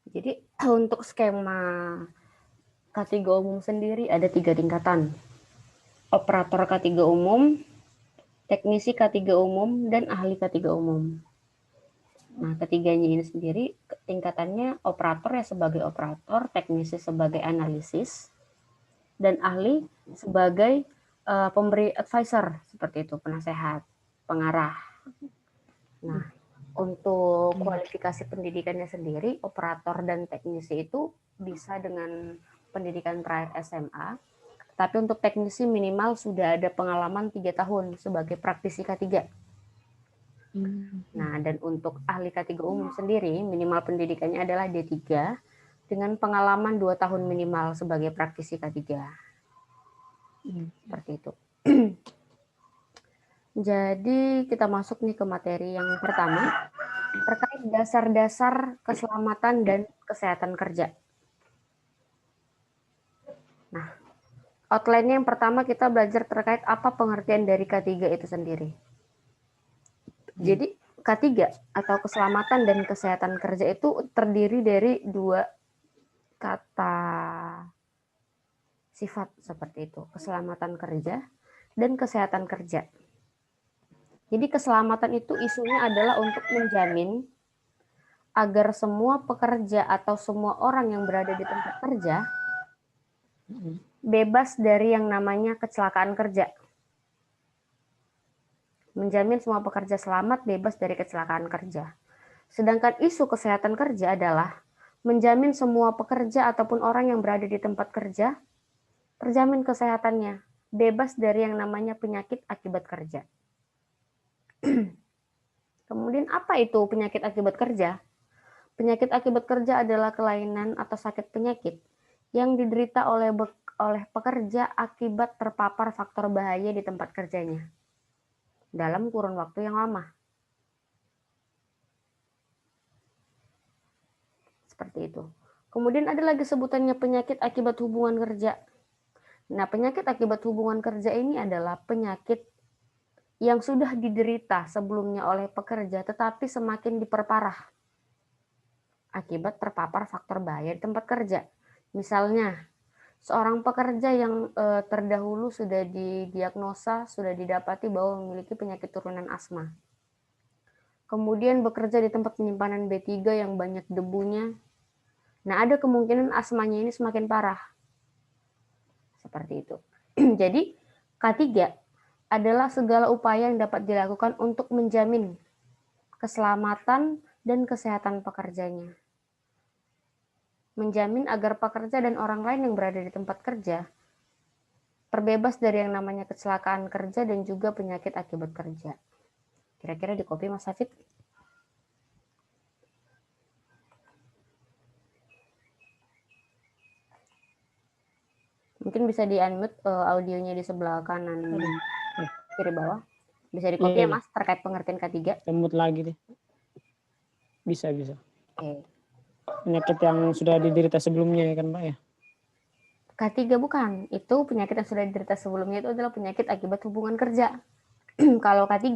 Jadi untuk skema K3 umum sendiri ada 3 tingkatan. Operator K3 umum, teknisi K3 umum, dan ahli K3 umum. Nah, ketiganya ini sendiri tingkatannya operator ya sebagai operator, teknisi sebagai analisis, dan ahli sebagai pemberi advisor, seperti itu, penasehat, pengarah. Nah, untuk kualifikasi pendidikannya sendiri, operator dan teknisi itu bisa dengan pendidikan terakhir SMA, tapi untuk teknisi minimal sudah ada pengalaman 3 tahun sebagai praktisi K3. Nah, dan untuk ahli K3 umum sendiri, minimal pendidikannya adalah D3 dengan pengalaman 2 tahun minimal sebagai praktisi K3. Seperti itu. Jadi kita masuk nih ke materi yang pertama, terkait dasar-dasar keselamatan dan kesehatan kerja. Nah, outline-nya yang pertama kita belajar terkait apa pengertian dari K3 itu sendiri. Jadi K3 atau keselamatan dan kesehatan kerja itu terdiri dari 2 kata sifat seperti itu, keselamatan kerja dan kesehatan kerja. Jadi keselamatan itu isunya adalah untuk menjamin agar semua pekerja atau semua orang yang berada di tempat kerja bebas dari yang namanya kecelakaan kerja. Menjamin semua pekerja selamat bebas dari kecelakaan kerja. Sedangkan isu kesehatan kerja adalah menjamin semua pekerja ataupun orang yang berada di tempat kerja terjamin kesehatannya, bebas dari yang namanya penyakit akibat kerja. Kemudian apa itu penyakit akibat kerja? Penyakit akibat kerja adalah kelainan atau sakit penyakit yang diderita oleh pekerja akibat terpapar faktor bahaya di tempat kerjanya dalam kurun waktu yang lama. Seperti itu. Kemudian ada lagi sebutannya penyakit akibat hubungan kerja. Nah, penyakit akibat hubungan kerja ini adalah penyakit yang sudah diderita sebelumnya oleh pekerja tetapi semakin diperparah akibat terpapar faktor bahaya di tempat kerja. Misalnya, seorang pekerja yang terdahulu sudah didiagnosa, sudah didapati bahwa memiliki penyakit turunan asma. Kemudian bekerja di tempat penyimpanan B3 yang banyak debunya. Nah, ada kemungkinan asmanya ini semakin parah. Seperti itu. Jadi, K3 adalah segala upaya yang dapat dilakukan untuk menjamin keselamatan dan kesehatan pekerjanya. Menjamin agar pekerja dan orang lain yang berada di tempat kerja terbebas dari yang namanya kecelakaan kerja dan juga penyakit akibat kerja. Kira-kira di copy Mas Hafid? Mungkin bisa di-unmute audionya di sebelah kanan kiri bawah. Bisa di copy ya Mas terkait pengertian K3? Unmute lagi deh. Bisa. Oke. Penyakit yang sudah diderita sebelumnya ya kan Pak ya? K3 bukan, itu penyakit yang sudah diderita sebelumnya itu adalah penyakit akibat hubungan kerja. Kalau K3,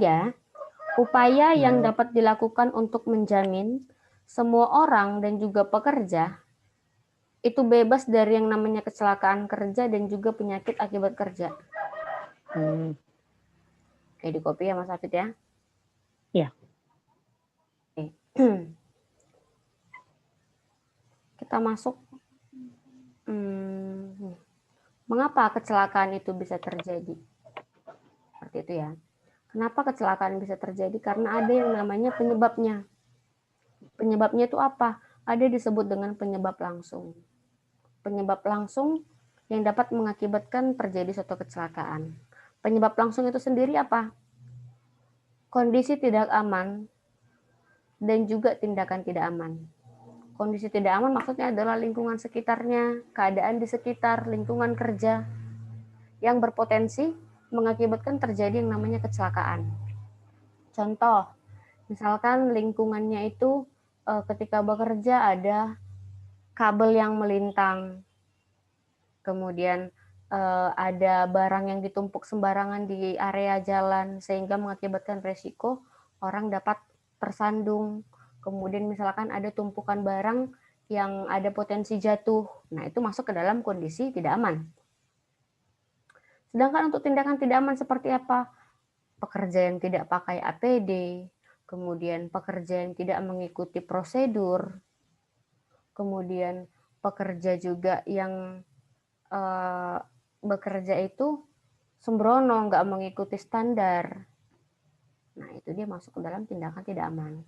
upaya yang dapat dilakukan untuk menjamin semua orang dan juga pekerja itu bebas dari yang namanya kecelakaan kerja dan juga penyakit akibat kerja. Oke, di copy ya Mas Hafid ya? Iya. Oke. Kita masuk. Mengapa kecelakaan itu bisa terjadi? Seperti itu ya. Kenapa kecelakaan bisa terjadi? Karena ada yang namanya penyebabnya. Penyebabnya itu apa? Ada disebut dengan penyebab langsung. Penyebab langsung yang dapat mengakibatkan terjadi suatu kecelakaan. Penyebab langsung itu sendiri apa? Kondisi tidak aman dan juga tindakan tidak aman. Kondisi tidak aman maksudnya adalah lingkungan sekitarnya, keadaan di sekitar lingkungan kerja yang berpotensi mengakibatkan terjadi yang namanya kecelakaan. Contoh, misalkan lingkungannya itu ketika bekerja ada kabel yang melintang, kemudian ada barang yang ditumpuk sembarangan di area jalan sehingga mengakibatkan resiko orang dapat tersandung. Kemudian misalkan ada tumpukan barang yang ada potensi jatuh. Nah, itu masuk ke dalam kondisi tidak aman. Sedangkan untuk tindakan tidak aman seperti apa? Pekerja yang tidak pakai APD, kemudian pekerja yang tidak mengikuti prosedur, kemudian pekerja juga yang bekerja itu sembrono, nggak mengikuti standar. Nah, itu dia masuk ke dalam tindakan tidak aman.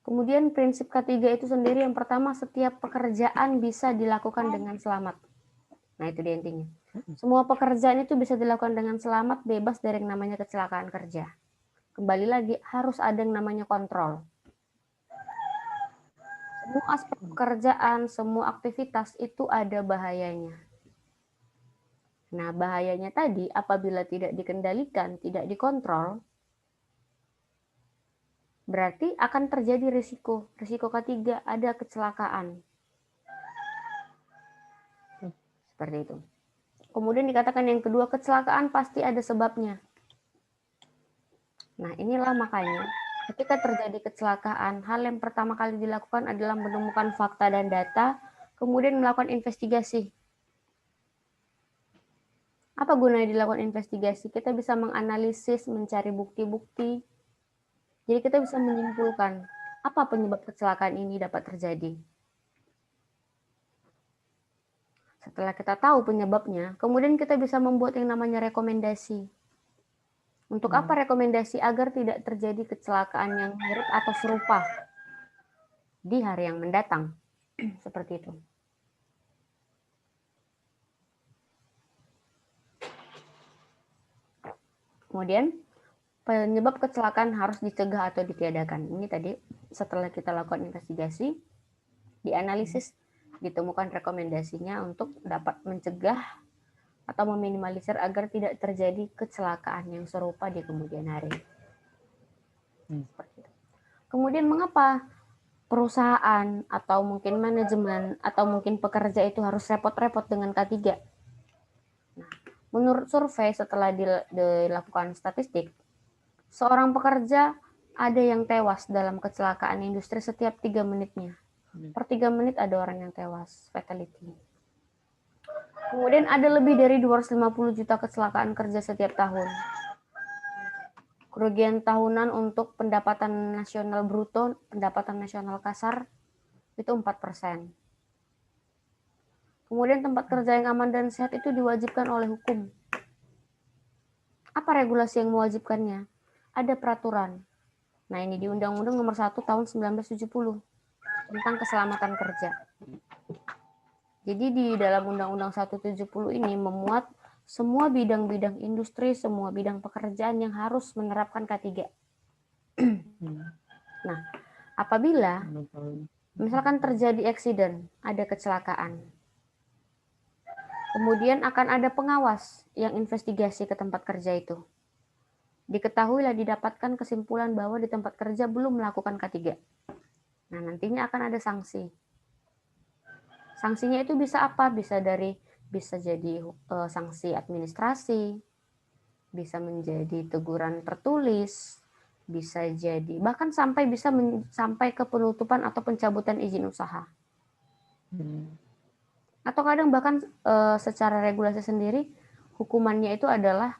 Kemudian prinsip ketiga itu sendiri, yang pertama, setiap pekerjaan bisa dilakukan dengan selamat. Nah, itu dia intinya. Semua pekerjaan itu bisa dilakukan dengan selamat, bebas dari yang namanya kecelakaan kerja. Kembali lagi, harus ada yang namanya kontrol. Semua aspek pekerjaan, semua aktivitas itu ada bahayanya. Nah, bahayanya tadi apabila tidak dikendalikan, tidak dikontrol, berarti akan terjadi risiko. Risiko ketiga, ada kecelakaan. Seperti itu. Kemudian dikatakan yang kedua, kecelakaan pasti ada sebabnya. Nah, inilah makanya ketika terjadi kecelakaan, hal yang pertama kali dilakukan adalah menemukan fakta dan data, kemudian melakukan investigasi. Apa gunanya dilakukan investigasi? Kita bisa menganalisis, mencari bukti-bukti. Jadi kita bisa menyimpulkan apa penyebab kecelakaan ini dapat terjadi. Setelah kita tahu penyebabnya, kemudian kita bisa membuat yang namanya rekomendasi. Untuk apa rekomendasi? Agar tidak terjadi kecelakaan yang mirip atau serupa di hari yang mendatang. Seperti itu. Kemudian, penyebab kecelakaan harus dicegah atau ditiadakan. Ini tadi setelah kita lakukan investigasi, dianalisis, ditemukan rekomendasinya untuk dapat mencegah atau meminimalisir agar tidak terjadi kecelakaan yang serupa di kemudian hari. Seperti itu. Kemudian mengapa perusahaan atau mungkin manajemen atau mungkin pekerja itu harus repot-repot dengan K3? Nah, menurut survei setelah dilakukan statistik, seorang pekerja ada yang tewas dalam kecelakaan industri setiap 3 menitnya. Per 3 menit ada orang yang tewas, fatality. Kemudian ada lebih dari 250 juta kecelakaan kerja setiap tahun. Kerugian tahunan untuk pendapatan nasional bruto, pendapatan nasional kasar, itu 4%. Kemudian tempat kerja yang aman dan sehat itu diwajibkan oleh hukum. Apa regulasi yang mewajibkannya? Ada peraturan. Nah, ini di Undang-Undang Nomor 1 Tahun 1970 tentang keselamatan kerja. Jadi di dalam Undang-Undang 170 ini memuat semua bidang-bidang industri, semua bidang pekerjaan yang harus menerapkan K3. Nah, apabila misalkan terjadi accident, ada kecelakaan, kemudian akan ada pengawas yang investigasi ke tempat kerja itu. Diketahuilah, didapatkan kesimpulan bahwa di tempat kerja belum melakukan K3. Nah, nantinya akan ada sanksi. Sanksinya itu bisa apa? Bisa jadi sanksi administrasi, bisa menjadi teguran tertulis, bisa jadi bahkan sampai ke penutupan atau pencabutan izin usaha. Atau kadang bahkan secara regulasi sendiri hukumannya itu adalah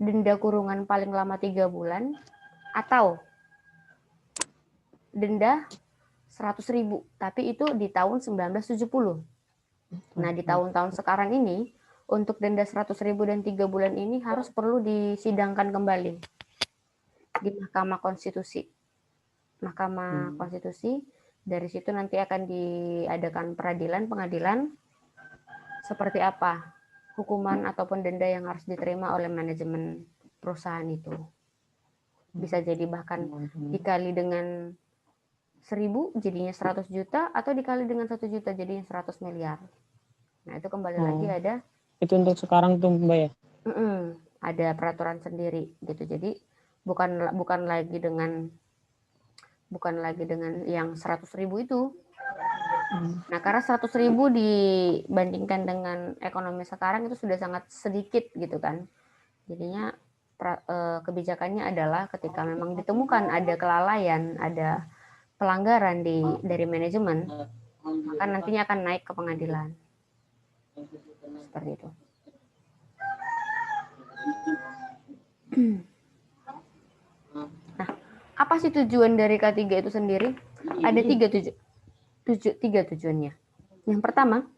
denda kurungan paling lama 3 bulan atau denda 100.000, tapi itu di tahun 1970. Nah, di tahun-tahun sekarang ini untuk denda 100.000 dan 3 bulan ini harus perlu disidangkan kembali di Mahkamah Konstitusi. Mahkamah Konstitusi, dari situ nanti akan diadakan pengadilan seperti apa hukuman ataupun denda yang harus diterima oleh manajemen perusahaan itu. Bisa jadi bahkan dikali dengan 1.000 jadinya 100 juta, atau dikali dengan 1 juta jadinya 100 miliar. Nah, itu kembali lagi ada. Itu untuk sekarang tuh, Mbak ya? Ada peraturan sendiri gitu. Jadi bukan lagi dengan yang 100.000 itu. Nah, karena 100.000 dibandingkan dengan ekonomi sekarang itu sudah sangat sedikit gitu kan. Jadinya kebijakannya adalah ketika memang ditemukan ada kelalaian, ada pelanggaran dari manajemen, maka nantinya akan naik ke pengadilan. Seperti itu. Nah, apa sih tujuan dari K3 itu sendiri? Ada tiga tujuannya. Yang pertama,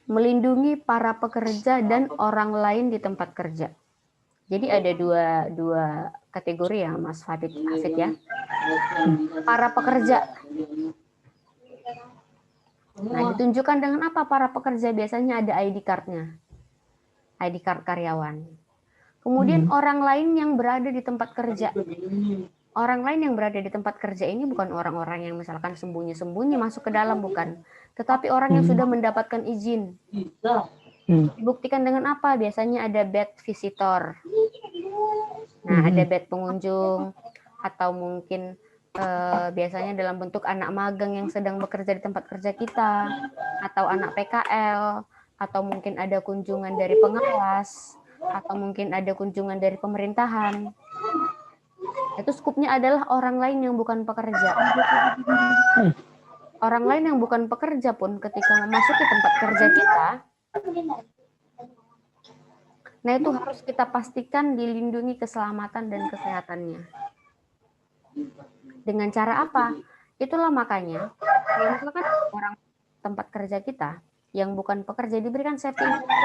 melindungi para pekerja dan orang lain di tempat kerja. Jadi ada dua kategori ya, Mas Hafid ya. Para pekerja. Nah, ditunjukkan dengan apa para pekerja? Biasanya ada ID card-nya. ID card karyawan. Kemudian orang lain yang berada di tempat kerja. Orang lain yang berada di tempat kerja ini bukan orang-orang yang misalkan sembunyi-sembunyi masuk ke dalam, bukan. Tetapi orang yang sudah mendapatkan izin. Dibuktikan dengan apa? Biasanya ada bed visitor. Nah, ada bed pengunjung, atau mungkin biasanya dalam bentuk anak magang yang sedang bekerja di tempat kerja kita, atau anak PKL, atau mungkin ada kunjungan dari pengawas, atau mungkin ada kunjungan dari pemerintahan. Itu skupnya adalah orang lain yang bukan pekerja. Orang lain yang bukan pekerja pun ketika memasuki tempat kerja kita, nah itu harus kita pastikan dilindungi keselamatan dan kesehatannya. Dengan cara apa? Itulah makanya, kalau misalkan orang tempat kerja kita yang bukan pekerja diberikan safety induction.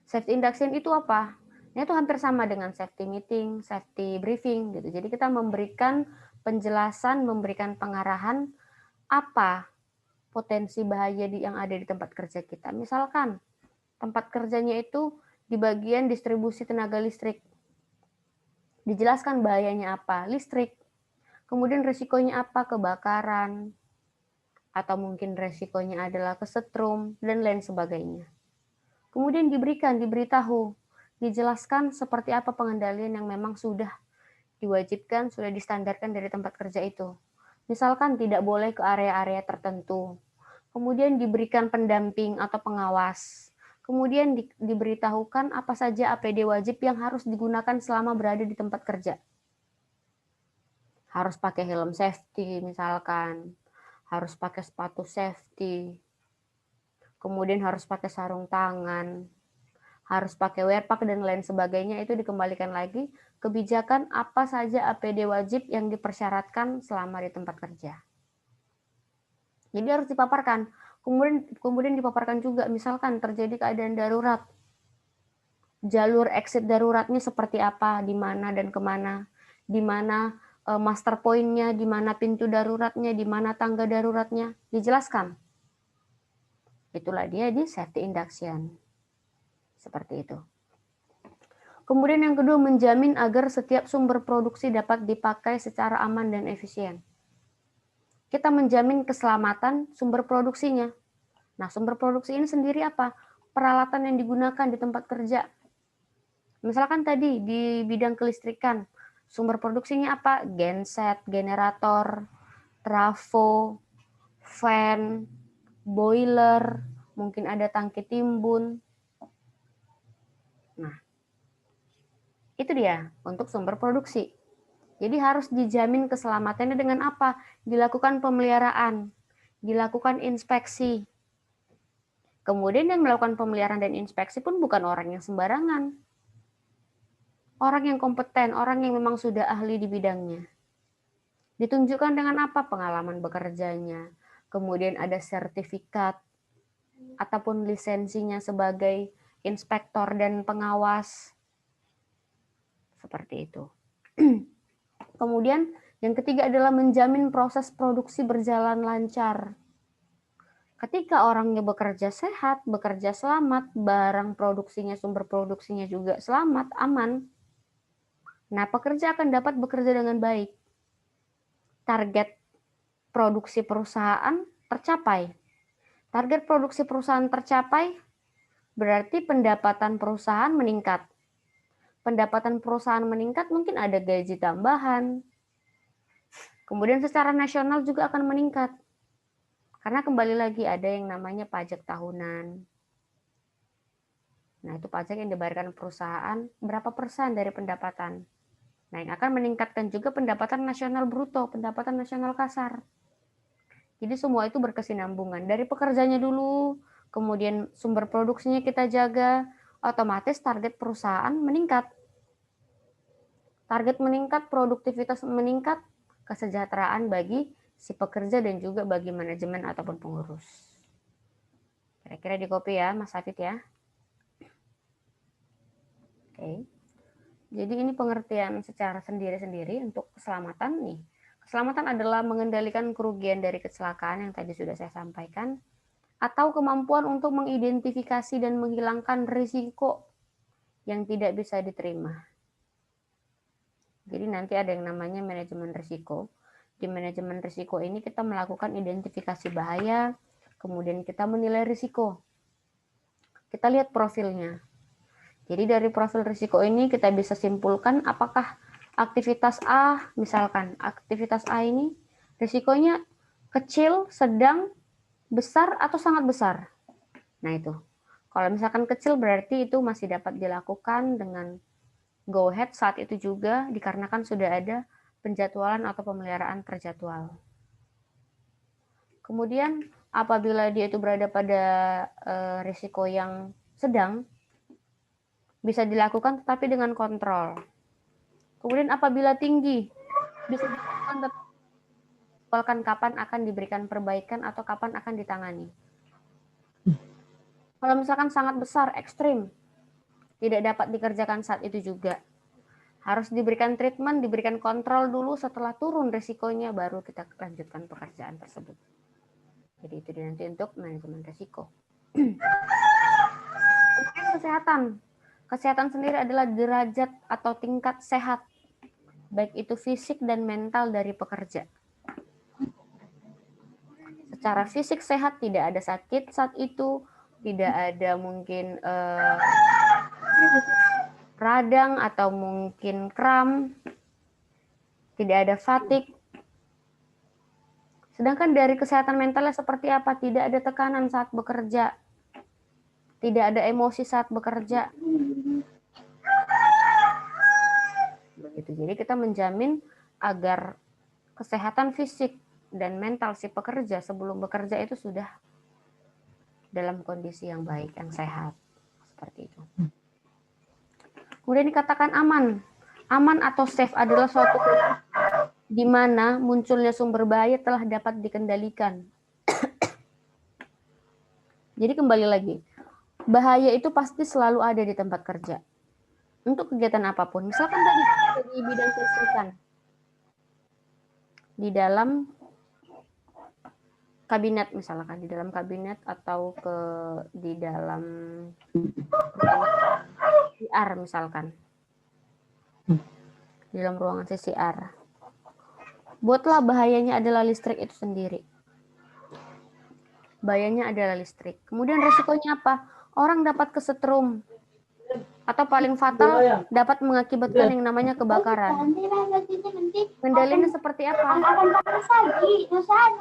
Safety induction itu apa? Itu hampir sama dengan safety meeting, safety briefing gitu. Jadi kita memberikan penjelasan, memberikan pengarahan apa potensi bahaya yang ada di tempat kerja kita. Misalkan tempat kerjanya itu di bagian distribusi tenaga listrik. Dijelaskan bahayanya apa? Listrik. Kemudian resikonya apa? Kebakaran. Atau mungkin resikonya adalah kesetrum dan lain sebagainya. Kemudian diberitahu, dijelaskan seperti apa pengendalian yang memang sudah diwajibkan, sudah distandarkan dari tempat kerja itu. Misalkan tidak boleh ke area-area tertentu. Kemudian diberikan pendamping atau pengawas. Kemudian diberitahukan apa saja APD wajib yang harus digunakan selama berada di tempat kerja. Harus pakai helm safety misalkan, harus pakai sepatu safety, kemudian harus pakai sarung tangan, harus pakai wear pack dan lain sebagainya. Itu dikembalikan lagi kebijakan apa saja APD wajib yang dipersyaratkan selama di tempat kerja. Jadi harus dipaparkan. Kemudian dipaparkan juga misalkan terjadi keadaan darurat. Jalur exit daruratnya seperti apa, di mana dan kemana, di mana master point-nya, di mana pintu daruratnya, di mana tangga daruratnya, dijelaskan. Itulah dia di safety induction. Seperti itu. Kemudian yang kedua, menjamin agar setiap sumber produksi dapat dipakai secara aman dan efisien. Kita menjamin keselamatan sumber produksinya. Nah, sumber produksi ini sendiri apa? Peralatan yang digunakan di tempat kerja. Misalkan tadi di bidang kelistrikan, sumber produksinya apa? Genset, generator, trafo, fan, boiler, mungkin ada tangki timbun. Nah, itu dia untuk sumber produksi. Jadi harus dijamin keselamatannya dengan apa? Dilakukan pemeliharaan, dilakukan inspeksi. Kemudian yang melakukan pemeliharaan dan inspeksi pun bukan orang yang sembarangan. Orang yang kompeten, orang yang memang sudah ahli di bidangnya. Ditunjukkan dengan apa? Pengalaman bekerjanya. Kemudian ada sertifikat ataupun lisensinya sebagai inspektor dan pengawas. Seperti itu. Kemudian yang ketiga adalah menjamin proses produksi berjalan lancar. Ketika orangnya bekerja sehat, bekerja selamat, barang produksinya, sumber produksinya juga selamat, aman, nah pekerja akan dapat bekerja dengan baik. Target produksi perusahaan tercapai. Target produksi perusahaan tercapai berarti pendapatan perusahaan meningkat. Pendapatan perusahaan meningkat, mungkin ada gaji tambahan. Kemudian secara nasional juga akan meningkat. Karena kembali lagi ada yang namanya pajak tahunan. Nah, itu pajak yang dibayarkan perusahaan berapa persen dari pendapatan. Nah, yang akan meningkatkan juga pendapatan nasional bruto, pendapatan nasional kasar. Jadi semua itu berkesinambungan. Dari pekerjanya dulu, kemudian sumber produksinya kita jaga, otomatis target perusahaan meningkat. Target meningkat, produktivitas meningkat, kesejahteraan bagi si pekerja dan juga bagi manajemen ataupun pengurus. Kira-kira di copy ya, Mas Hafid ya. Oke. Jadi ini pengertian secara sendiri-sendiri untuk keselamatan nih. Keselamatan adalah mengendalikan kerugian dari kecelakaan yang tadi sudah saya sampaikan, atau kemampuan untuk mengidentifikasi dan menghilangkan risiko yang tidak bisa diterima. Jadi nanti ada yang namanya manajemen risiko. Di manajemen risiko ini kita melakukan identifikasi bahaya, kemudian kita menilai risiko. Kita lihat profilnya. Jadi dari profil risiko ini kita bisa simpulkan apakah aktivitas A, misalkan aktivitas A ini risikonya kecil, sedang, besar, atau sangat besar. Nah itu, kalau misalkan kecil berarti itu masih dapat dilakukan dengan go ahead saat itu juga dikarenakan sudah ada penjadwalan atau pemeliharaan terjadwal. Kemudian apabila dia itu berada pada risiko yang sedang, bisa dilakukan tetapi dengan kontrol. Kemudian apabila tinggi, bisa dilakukan tetapi kapan akan diberikan perbaikan atau kapan akan ditangani. Kalau misalkan sangat besar, ekstrim, tidak dapat dikerjakan saat itu juga. Harus diberikan treatment, diberikan kontrol dulu, setelah turun risikonya baru kita lanjutkan pekerjaan tersebut. Jadi itu nanti untuk manajemen risiko. Kemudian kesehatan. Kesehatan sendiri adalah derajat atau tingkat sehat, baik itu fisik dan mental dari pekerja. Secara fisik sehat, tidak ada sakit saat itu, tidak ada mungkin radang atau mungkin kram, tidak ada fatigue. Sedangkan dari kesehatan mentalnya seperti apa? Tidak ada tekanan saat bekerja, tidak ada emosi saat bekerja. Begitu. Jadi kita menjamin agar kesehatan fisik dan mental si pekerja sebelum bekerja itu sudah dalam kondisi yang baik, yang sehat. Seperti itu. Kemudian dikatakan aman. Aman atau safe adalah suatu di mana munculnya sumber bahaya telah dapat dikendalikan. Jadi kembali lagi, bahaya itu pasti selalu ada di tempat kerja. Untuk kegiatan apapun, misalkan tadi di bidang kelistrikan, di dalam kabinet misalkan, di dalam kabinet atau di dalam CCR misalkan, di dalam ruangan CCR. Buatlah bahayanya adalah listrik itu sendiri. Bahayanya adalah listrik. Kemudian resikonya apa? Orang dapat kesetrum. Atau paling fatal dapat mengakibatkan yang namanya kebakaran. Kendalinya seperti apa?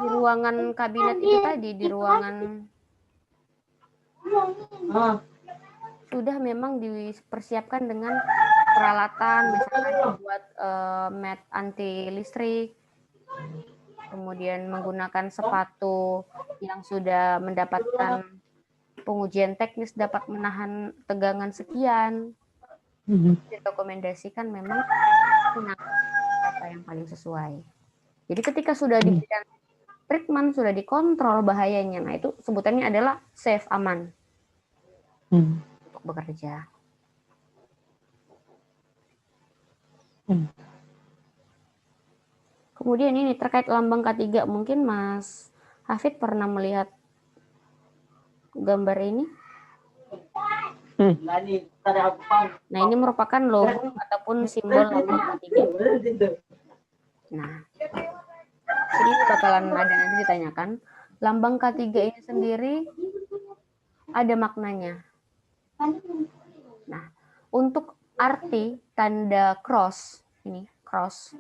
Di ruangan kabinet itu tadi, di ruangan sudah memang dipersiapkan dengan peralatan, misalnya buat mat anti listrik, kemudian menggunakan sepatu yang sudah mendapatkan pengujian teknis dapat menahan tegangan sekian. Direkomendasikan memang apa yang paling sesuai. Jadi ketika sudah diberikan treatment, sudah dikontrol bahayanya, nah itu sebutannya adalah safe, aman untuk bekerja. Kemudian ini terkait lambang K3, mungkin Mas Hafid pernah melihat gambar ini? Nah, ini merupakan logo ataupun simbol lambang K3. Nah, ini bakalan ada nanti ditanyakan. Lambang K3 ini sendiri ada maknanya. Nah, untuk arti tanda cross, ini cross.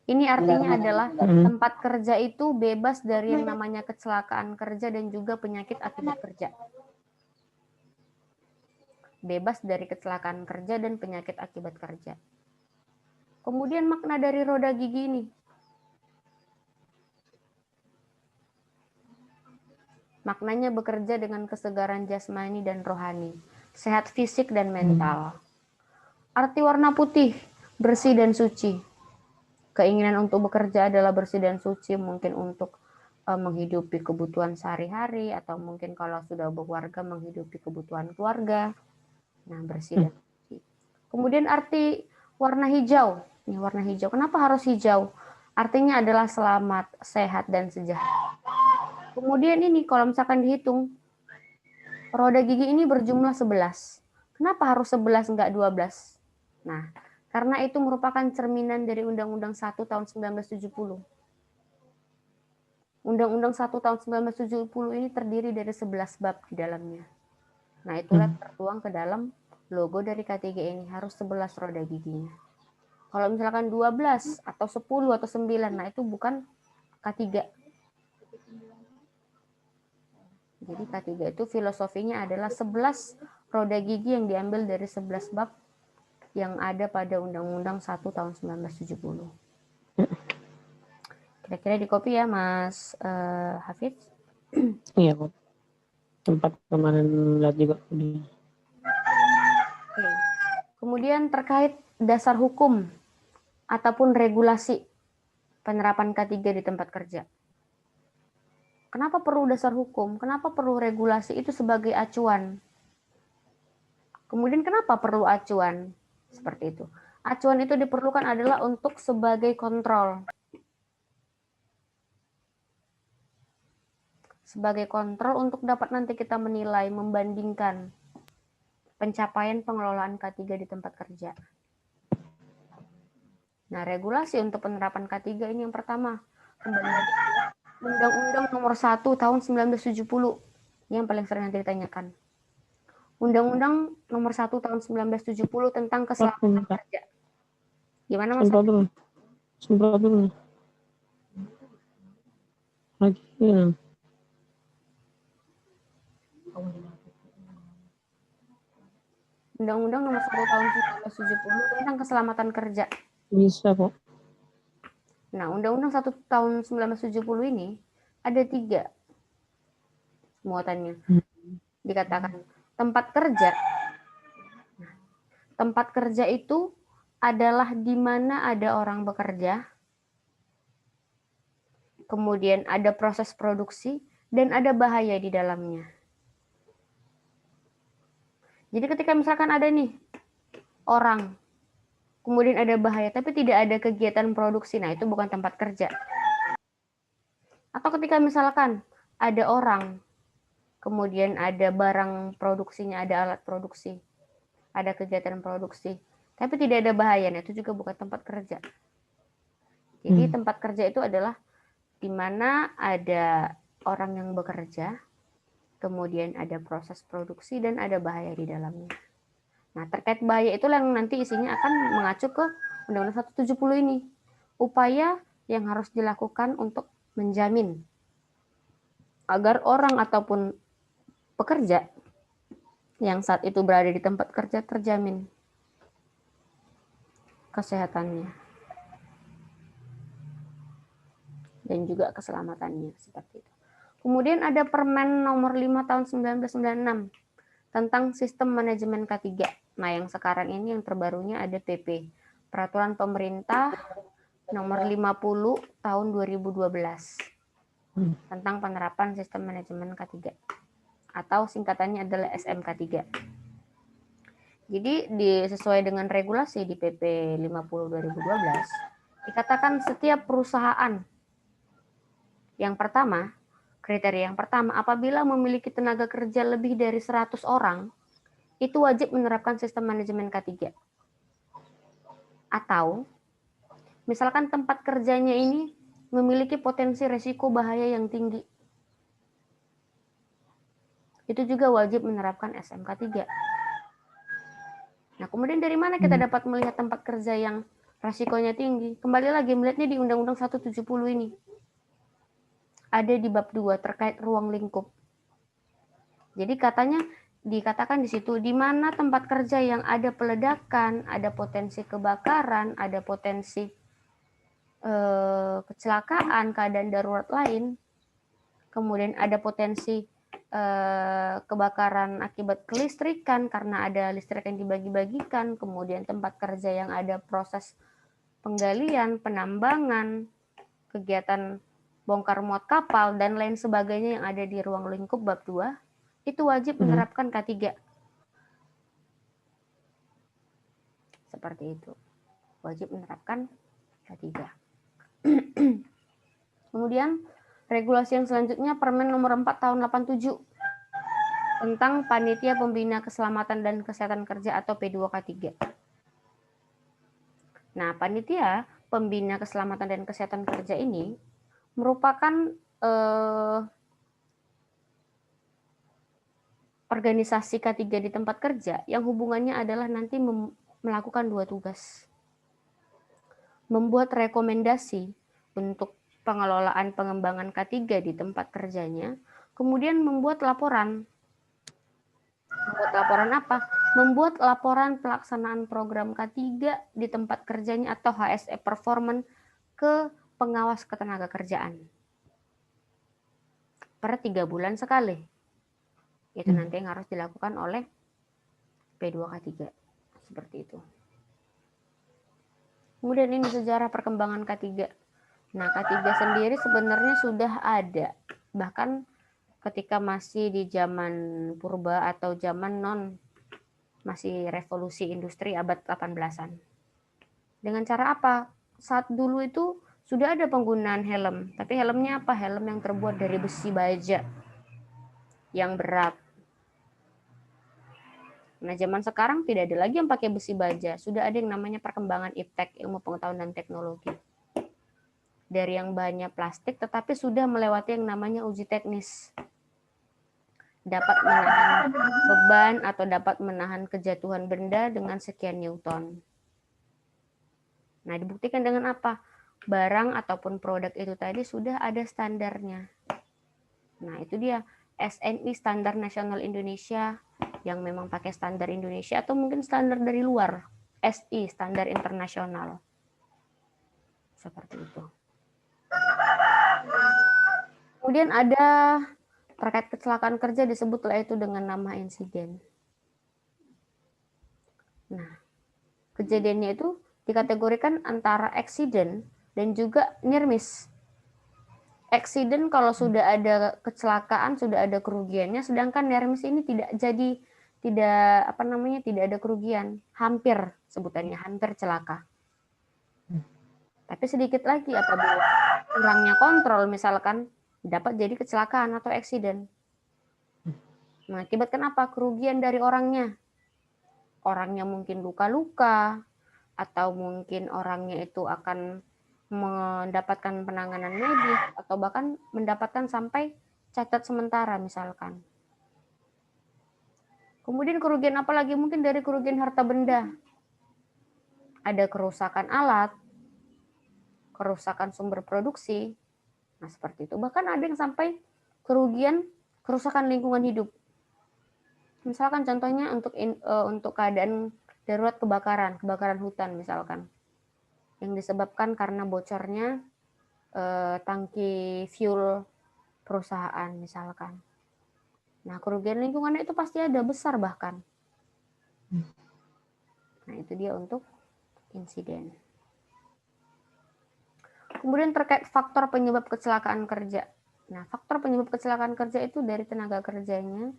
Ini artinya adalah tempat kerja itu bebas dari yang namanya kecelakaan kerja dan juga penyakit akibat kerja. bebas dari kecelakaan kerja dan penyakit akibat kerja. Kemudian makna dari roda gigi ini. Maknanya bekerja dengan kesegaran jasmani dan rohani, sehat fisik dan mental. Arti warna putih, bersih dan suci. Keinginan untuk bekerja adalah bersih dan suci, mungkin untuk menghidupi kebutuhan sehari-hari, atau mungkin kalau sudah berkeluarga menghidupi kebutuhan keluarga. Nah, bersih dan suci. Kemudian arti warna hijau. Ini warna hijau. Kenapa harus hijau? Artinya adalah selamat, sehat, dan sejahtera. Kemudian ini kalau misalkan dihitung, roda gigi ini berjumlah 11. Kenapa harus 11 enggak 12? Nah, karena itu merupakan cerminan dari Undang-Undang 1 tahun 1970. Undang-Undang 1 tahun 1970 ini terdiri dari 11 bab di dalamnya. Nah, itulah tertuang ke dalam logo dari K3 ini, harus 11 roda giginya. Kalau misalkan 12 atau 10 atau 9, nah itu bukan K3. Jadi K3 itu filosofinya adalah 11 roda gigi yang diambil dari 11 bab yang ada pada Undang-Undang 1 tahun 1970. Kira-kira di copy ya Mas Hafidz? Iya Pak. Tempat kemarin lihat juga. Oke. Kemudian terkait dasar hukum ataupun regulasi penerapan K3 di tempat kerja. Kenapa perlu dasar hukum? Kenapa perlu regulasi itu sebagai acuan? Kemudian kenapa perlu acuan? Seperti itu. Acuan itu diperlukan adalah untuk sebagai kontrol. Sebagai kontrol untuk dapat nanti kita menilai, membandingkan pencapaian pengelolaan K3 di tempat kerja. Nah, regulasi untuk penerapan K3 ini yang pertama, Undang-Undang Nomor 1 Tahun 1970. Ini yang paling sering nanti ditanyakan. Undang-Undang Nomor 1 Tahun 1970 tentang keselamatan kerja. Gimana Mas? Semprot dulu. Lagi ya. Undang-Undang Nomor 1 Tahun 1970 tentang keselamatan kerja. Bisa kok. Nah, Undang-Undang 1 Tahun 1970 ini ada 3 muatannya. Dikatakan tempat kerja. Tempat kerja itu adalah di mana ada orang bekerja, kemudian ada proses produksi, dan ada bahaya di dalamnya. Jadi ketika misalkan ada nih orang, kemudian ada bahaya, tapi tidak ada kegiatan produksi, nah itu bukan tempat kerja. Atau ketika misalkan ada orang, kemudian ada barang produksinya, ada alat produksi, ada kegiatan produksi, tapi tidak ada bahaya, nah itu juga bukan tempat kerja. Jadi tempat kerja itu adalah di mana ada orang yang bekerja, kemudian ada proses produksi dan ada bahaya di dalamnya. Nah, terkait bahaya itulah yang nanti isinya akan mengacu ke Undang-Undang 170 ini. Upaya yang harus dilakukan untuk menjamin agar orang ataupun pekerja yang saat itu berada di tempat kerja terjamin kesehatannya dan juga keselamatannya, seperti itu. Kemudian ada Permen Nomor 5 Tahun 1996 tentang Sistem Manajemen K3. Nah, yang sekarang ini yang terbarunya ada PP, Peraturan Pemerintah Nomor 50 Tahun 2012 tentang penerapan Sistem Manajemen K3, atau singkatannya adalah SMK3. Jadi sesuai dengan regulasi di PP 50 2012, dikatakan setiap perusahaan yang pertama, kriteria yang pertama, apabila memiliki tenaga kerja lebih dari 100 orang, itu wajib menerapkan sistem manajemen K3. Atau, misalkan tempat kerjanya ini memiliki potensi resiko bahaya yang tinggi, itu juga wajib menerapkan SMK3. Nah, kemudian dari mana kita dapat melihat tempat kerja yang resikonya tinggi? Kembali lagi melihatnya di Undang-Undang 170 ini. Ada di bab 2 terkait ruang lingkup. Jadi katanya dikatakan di situ, di mana tempat kerja yang ada peledakan, ada potensi kebakaran, ada potensi kecelakaan, keadaan darurat lain, kemudian ada potensi kebakaran akibat kelistrikan karena ada listrik yang dibagi-bagikan, kemudian tempat kerja yang ada proses penggalian, penambangan, kegiatan bongkar muat kapal, dan lain sebagainya yang ada di ruang lingkup bab 2, itu wajib menerapkan K3. Seperti itu. Wajib menerapkan K3. Kemudian regulasi yang selanjutnya Permen nomor 4 tahun 87 tentang Panitia Pembina Keselamatan dan Kesehatan Kerja atau P2K3. Nah, Panitia Pembina Keselamatan dan Kesehatan Kerja ini merupakan organisasi K3 di tempat kerja yang hubungannya adalah nanti melakukan 2 tugas. Membuat rekomendasi untuk pengelolaan pengembangan K3 di tempat kerjanya, kemudian membuat laporan. Membuat laporan apa? Membuat laporan pelaksanaan program K3 di tempat kerjanya atau HSE performance ke pengawas ketenagakerjaan. Per 3 bulan sekali. Itu nanti yang harus dilakukan oleh P2K3. Seperti itu. Kemudian ini sejarah perkembangan K3. Nah, K3 sendiri sebenarnya sudah ada. Bahkan ketika masih di zaman purba atau zaman masih revolusi industri abad 18-an. Dengan cara apa? Saat dulu itu sudah ada penggunaan helm, tapi helmnya apa? Helm yang terbuat dari besi baja yang berat. Nah, zaman sekarang tidak ada lagi yang pakai besi baja, sudah ada yang namanya perkembangan IPTEK, ilmu pengetahuan dan teknologi. Dari yang bahannya plastik tetapi sudah melewati yang namanya uji teknis. Dapat menahan beban atau dapat menahan kejatuhan benda dengan sekian Newton. Nah, dibuktikan dengan apa? Barang ataupun produk itu tadi sudah ada standarnya. Nah, itu dia SNI Standar Nasional Indonesia yang memang pakai standar Indonesia atau mungkin standar dari luar. SI Standar Internasional. Seperti itu. Kemudian ada terkait kecelakaan kerja disebutlah itu dengan nama insiden. Nah, kejadiannya itu dikategorikan antara accident dan juga near miss. Accident kalau sudah ada kecelakaan, sudah ada kerugiannya, sedangkan near miss ini tidak ada kerugian, hampir sebutannya, hampir celaka. Tapi sedikit lagi apabila kurangnya kontrol misalkan dapat jadi kecelakaan atau accident. Mengakibatkan apa? Kerugian dari orangnya. Orangnya mungkin luka-luka, atau mungkin orangnya itu akan mendapatkan penanganan medis, atau bahkan mendapatkan sampai cacat sementara misalkan. Kemudian kerugian apa lagi? Mungkin dari kerugian harta benda. Ada kerusakan alat, kerusakan sumber produksi. Nah, seperti itu. Bahkan ada yang sampai kerusakan lingkungan hidup. Misalkan contohnya untuk keadaan darurat kebakaran hutan misalkan, yang disebabkan karena bocornya tangki fuel perusahaan misalkan. Nah, kerugian lingkungannya itu pasti ada, besar bahkan. Nah, itu dia untuk insiden. Kemudian terkait faktor penyebab kecelakaan kerja. Nah, faktor penyebab kecelakaan kerja itu dari tenaga kerjanya,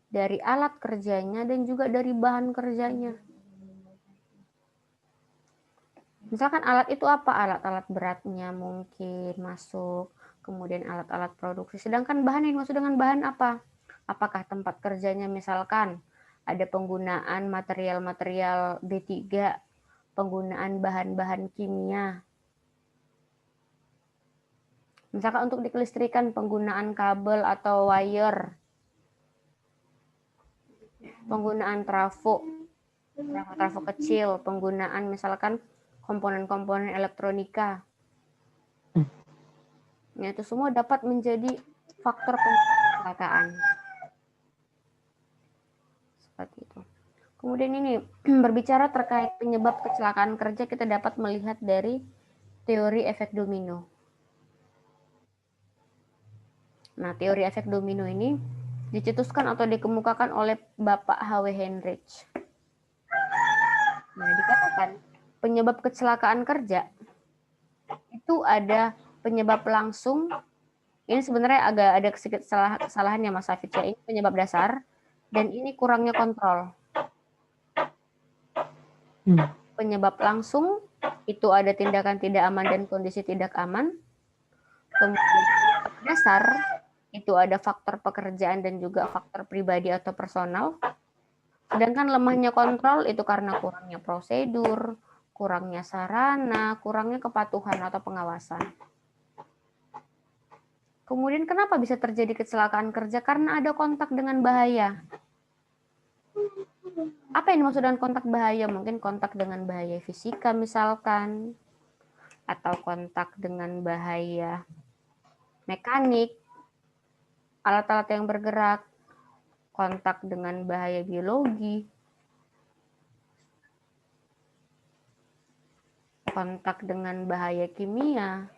dari alat kerjanya, dan juga dari bahan kerjanya. Misalkan alat itu apa? Alat-alat beratnya mungkin masuk, kemudian alat-alat produksi. Sedangkan bahan yang dimaksud dengan bahan apa? Apakah tempat kerjanya misalkan ada penggunaan material-material B3, penggunaan bahan-bahan kimia. Misalkan untuk dikelistrikan penggunaan kabel atau wire, penggunaan trafo kecil, penggunaan misalkan komponen-komponen elektronika. Ya, itu semua dapat menjadi faktor kecelakaan. Seperti itu. Kemudian ini berbicara terkait penyebab kecelakaan kerja, kita dapat melihat dari teori efek domino. Nah, teori efek domino ini dicetuskan atau dikemukakan oleh Bapak H.W. Hendrich. Nah, dikatakan penyebab kecelakaan kerja itu ada penyebab langsung. Ini sebenarnya agak ada sedikit kesalahannya Mas Hafid ya. Ini penyebab dasar dan ini kurangnya kontrol. Penyebab langsung itu ada tindakan tidak aman dan kondisi tidak aman. Kemudian penyebab dasar itu ada faktor pekerjaan dan juga faktor pribadi atau personal. Sedangkan lemahnya kontrol itu karena kurangnya prosedur, kurangnya sarana, kurangnya kepatuhan atau pengawasan. Kemudian kenapa bisa terjadi kecelakaan kerja? Karena ada kontak dengan bahaya. Apa yang dimaksud dengan kontak bahaya? Mungkin kontak dengan bahaya fisika misalkan, atau kontak dengan bahaya mekanik, alat-alat yang bergerak, kontak dengan bahaya biologi, kontak dengan bahaya kimia,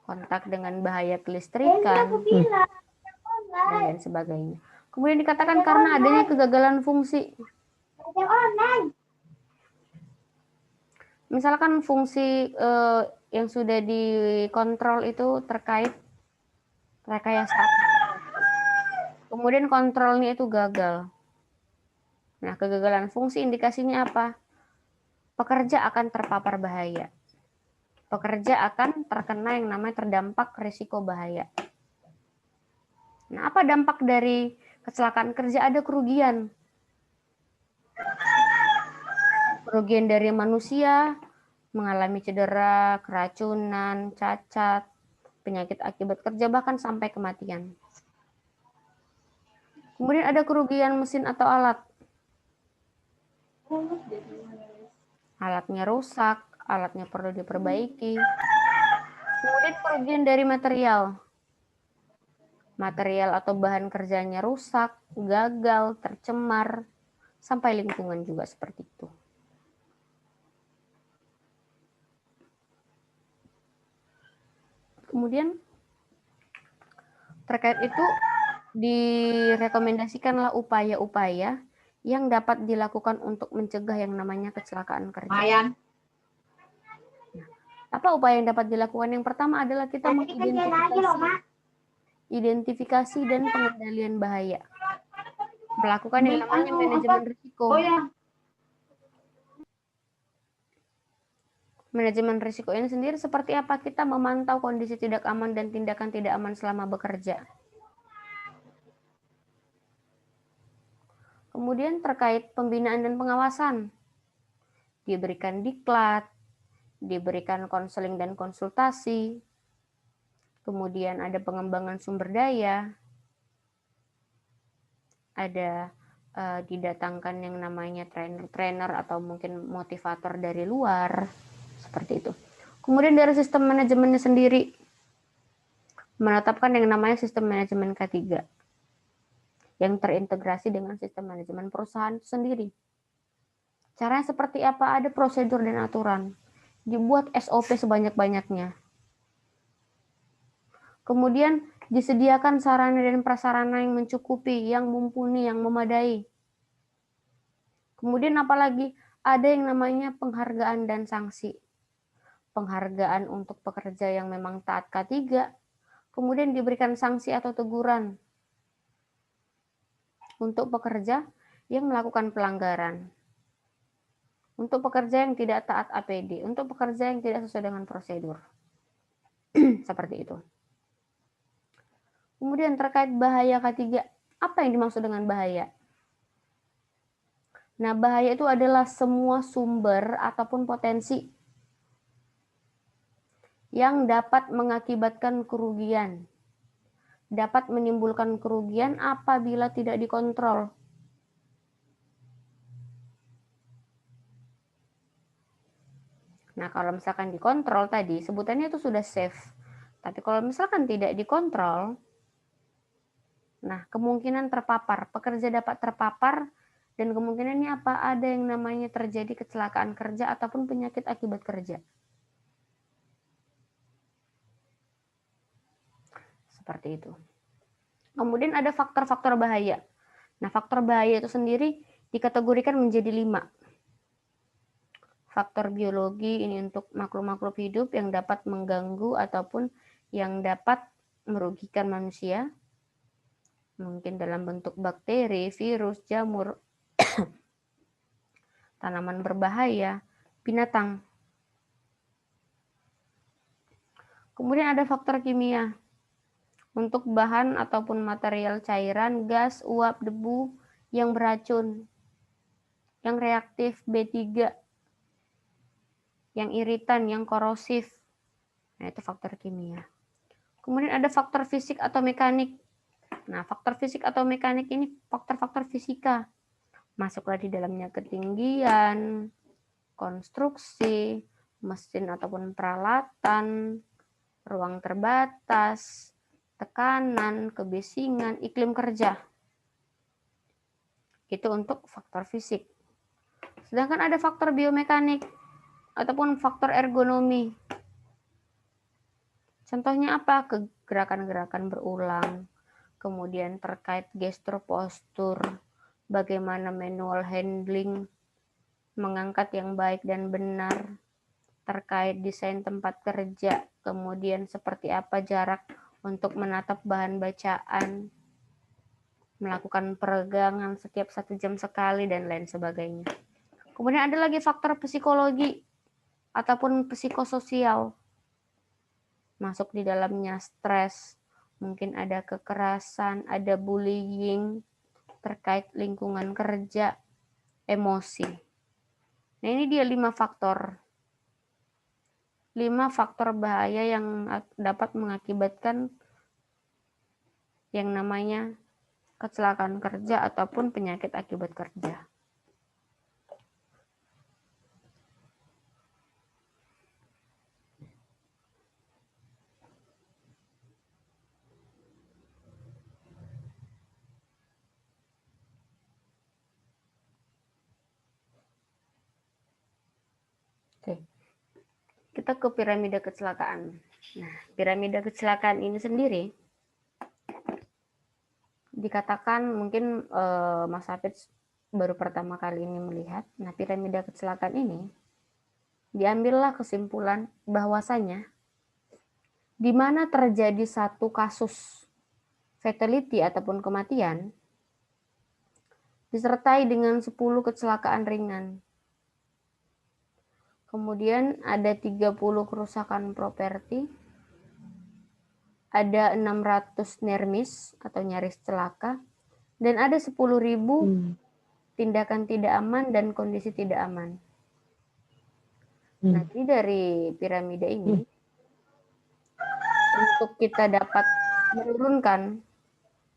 kontak dengan bahaya kelistrikan, dan lain sebagainya. Kemudian dikatakan karena adanya kegagalan fungsi. Misalkan fungsi yang sudah dikontrol itu terkait rekayasa. Kemudian kontrolnya itu gagal. Nah, kegagalan fungsi indikasinya apa? Pekerja akan terpapar bahaya. Pekerja akan terkena yang namanya terdampak risiko bahaya. Nah, apa dampak dari kecelakaan kerja? Ada kerugian. Kerugian dari manusia, mengalami cedera, keracunan, cacat, penyakit akibat kerja, bahkan sampai kematian. Kemudian ada kerugian mesin atau alat. Alatnya rusak, alatnya perlu diperbaiki. Kemudian kerugian dari material. Material atau bahan kerjanya rusak, gagal, tercemar, sampai lingkungan juga seperti itu. Kemudian terkait itu direkomendasikanlah upaya-upaya yang dapat dilakukan untuk mencegah yang namanya kecelakaan kerja. Apa upaya yang dapat dilakukan? Yang pertama adalah kita mengidentifikasi dan pengendalian bahaya. Melakukan yang namanya manajemen risiko. Manajemen risiko ini sendiri seperti apa? Kita memantau kondisi tidak aman dan tindakan tidak aman selama bekerja. Kemudian terkait pembinaan dan pengawasan. Diberikan diklat, diberikan konseling dan konsultasi. Kemudian ada pengembangan sumber daya. Ada didatangkan yang namanya trainer-trainer atau mungkin motivator dari luar. Seperti itu. Kemudian dari sistem manajemennya sendiri, menetapkan yang namanya sistem manajemen K3 yang terintegrasi dengan sistem manajemen perusahaan itu sendiri. Caranya seperti apa? Ada prosedur dan aturan. Dibuat SOP sebanyak-banyaknya. Kemudian disediakan sarana dan prasarana yang mencukupi, yang mumpuni, yang memadai. Kemudian apalagi ada yang namanya penghargaan dan sanksi. Penghargaan untuk pekerja yang memang taat K3, kemudian diberikan sanksi atau teguran untuk pekerja yang melakukan pelanggaran, untuk pekerja yang tidak taat APD, untuk pekerja yang tidak sesuai dengan prosedur. Seperti itu. Kemudian terkait bahaya K3, apa yang dimaksud dengan bahaya? Nah, bahaya itu adalah semua sumber ataupun potensi yang dapat mengakibatkan kerugian, dapat menimbulkan kerugian apabila tidak dikontrol. Nah, kalau misalkan dikontrol tadi, sebutannya itu sudah safe. Tapi kalau misalkan tidak dikontrol, nah kemungkinan terpapar, pekerja dapat terpapar Dan kemungkinannya apa? Ada yang namanya terjadi kecelakaan kerja ataupun penyakit akibat kerja. Seperti itu. Kemudian ada faktor-faktor bahaya. Nah, faktor bahaya itu sendiri dikategorikan menjadi 5. Faktor biologi ini untuk makhluk-makhluk hidup yang dapat mengganggu ataupun yang dapat merugikan manusia. Mungkin dalam bentuk bakteri, virus, jamur, tanaman berbahaya, binatang. Kemudian ada faktor kimia. Untuk bahan ataupun material cairan, gas, uap, debu yang beracun, yang reaktif, B3, yang iritan, yang korosif. Nah, itu faktor kimia. Kemudian ada faktor fisik atau mekanik. Nah, faktor fisik atau mekanik ini faktor-faktor fisika. Masuklah di dalamnya ketinggian, konstruksi, mesin ataupun peralatan, ruang terbatas, tekanan, kebisingan, iklim kerja. Itu untuk faktor fisik. Sedangkan ada faktor biomekanik ataupun faktor ergonomi. Contohnya apa? Gerakan-gerakan berulang, kemudian terkait gestur postur, bagaimana manual handling, mengangkat yang baik dan benar, terkait desain tempat kerja, kemudian seperti apa jarak untuk menatap bahan bacaan, melakukan peregangan setiap 1 jam sekali, dan lain sebagainya. Kemudian ada lagi faktor psikologi ataupun psikososial. Masuk di dalamnya stres, mungkin ada kekerasan, ada bullying, terkait lingkungan kerja, emosi. Nah, ini dia 5 faktor. 5 faktor bahaya yang dapat mengakibatkan yang namanya kecelakaan kerja ataupun penyakit akibat kerja. Oke. Kita ke piramida kecelakaan. Nah, piramida kecelakaan ini sendiri dikatakan mungkin Mas Hafidz baru pertama kali ini melihat. Nah, piramida kecelakaan ini diambillah kesimpulan bahwasanya di mana terjadi satu kasus fatality ataupun kematian disertai dengan 10 kecelakaan ringan. Kemudian ada 30 kerusakan properti, ada 600 near-miss atau nyaris celaka, dan ada 10.000 tindakan tidak aman dan kondisi tidak aman. Nah, jadi dari piramida ini, untuk kita dapat menurunkan,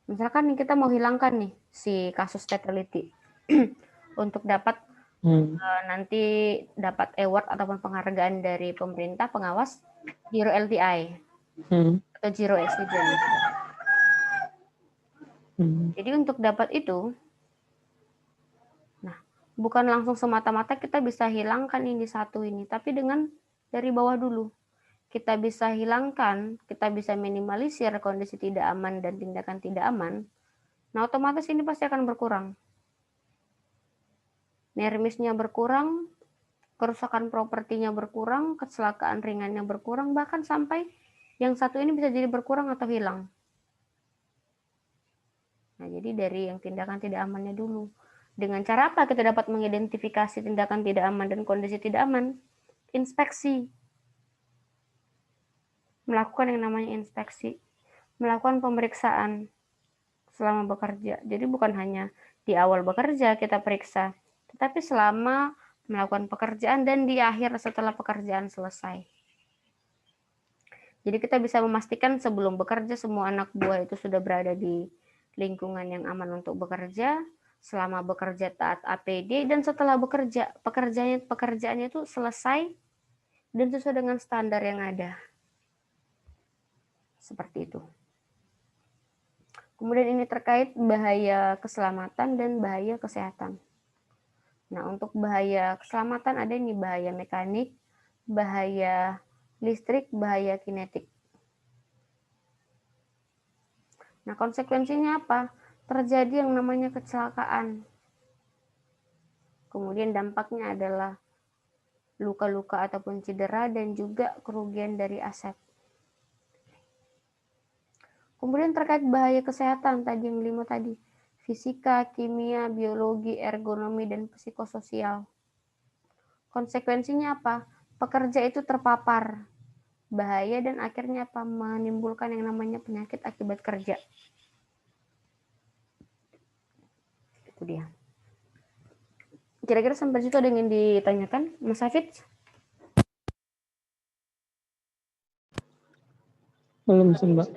misalkan kita mau hilangkan nih si kasus fatality, untuk dapat nanti dapat award ataupun penghargaan dari pemerintah pengawas Zero LTI atau Zero Accident. Jadi untuk dapat itu, nah bukan langsung semata-mata kita bisa hilangkan ini satu ini, tapi dengan dari bawah dulu. Kita bisa hilangkan, kita bisa minimalisir kondisi tidak aman dan tindakan tidak aman. Nah, otomatis ini pasti akan berkurang. Near-miss-nya berkurang, kerusakan propertinya berkurang, kecelakaan ringannya berkurang, bahkan sampai yang satu ini bisa jadi berkurang atau hilang. Nah, jadi dari yang tindakan tidak amannya dulu. Dengan cara apa kita dapat mengidentifikasi tindakan tidak aman dan kondisi tidak aman? Inspeksi. Melakukan yang namanya inspeksi. Melakukan pemeriksaan selama bekerja. Jadi bukan hanya di awal bekerja kita periksa, tetapi selama melakukan pekerjaan dan di akhir setelah pekerjaan selesai. Jadi kita bisa memastikan sebelum bekerja semua anak buah itu sudah berada di lingkungan yang aman untuk bekerja, selama bekerja taat APD, dan setelah bekerja pekerjaannya itu selesai dan sesuai dengan standar yang ada. Seperti itu. Kemudian ini terkait bahaya keselamatan dan bahaya kesehatan. Nah, untuk bahaya keselamatan ada nih bahaya mekanik, bahaya listrik, bahaya kinetik. Nah, konsekuensinya apa? Terjadi yang namanya kecelakaan. Kemudian dampaknya adalah luka-luka ataupun cedera dan juga kerugian dari aset. Kemudian terkait bahaya kesehatan tadi yang 5 tadi, fisika, kimia, biologi, ergonomi, dan psikososial. Konsekuensinya apa? Pekerja itu terpapar bahaya dan akhirnya apa? Menimbulkan yang namanya penyakit akibat kerja. Itu dia. Kira-kira sampai situ ada yang ingin ditanyakan, Mas Hafid? Belum sih, Mbak.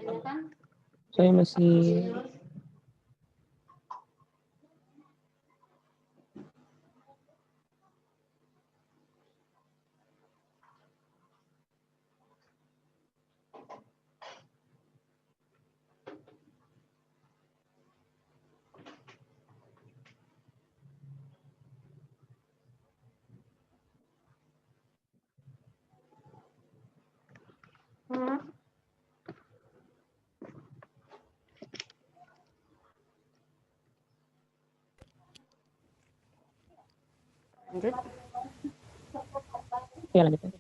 Saya masih Lanjut. ya lanjut.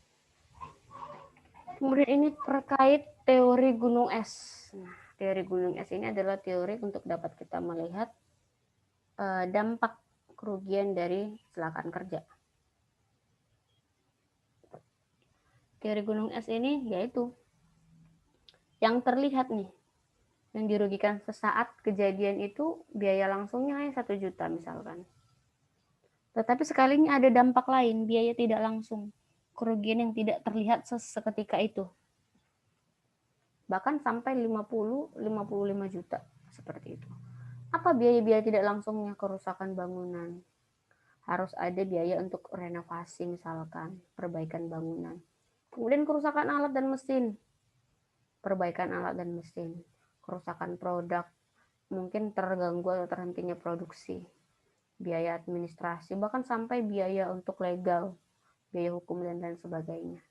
Kemudian ini terkait teori gunung es. Nah, teori gunung es ini adalah teori untuk dapat kita melihat dampak kerugian dari kecelakaan kerja. Teori gunung es ini yaitu yang terlihat nih, yang dirugikan sesaat kejadian itu biaya langsungnya hanya 1 juta misalkan. Tetapi sekalinya ada dampak lain, biaya tidak langsung, kerugian yang tidak terlihat seketika itu. Bahkan sampai 50-55 juta seperti itu. Apa biaya-biaya tidak langsungnya? Kerusakan bangunan. Harus ada biaya untuk renovasi misalkan, perbaikan bangunan. Kemudian kerusakan alat dan mesin. Perbaikan alat dan mesin. Kerusakan produk, mungkin terganggu atau terhentinya produksi. Biaya administrasi, bahkan sampai biaya untuk legal, biaya hukum dan lain sebagainya.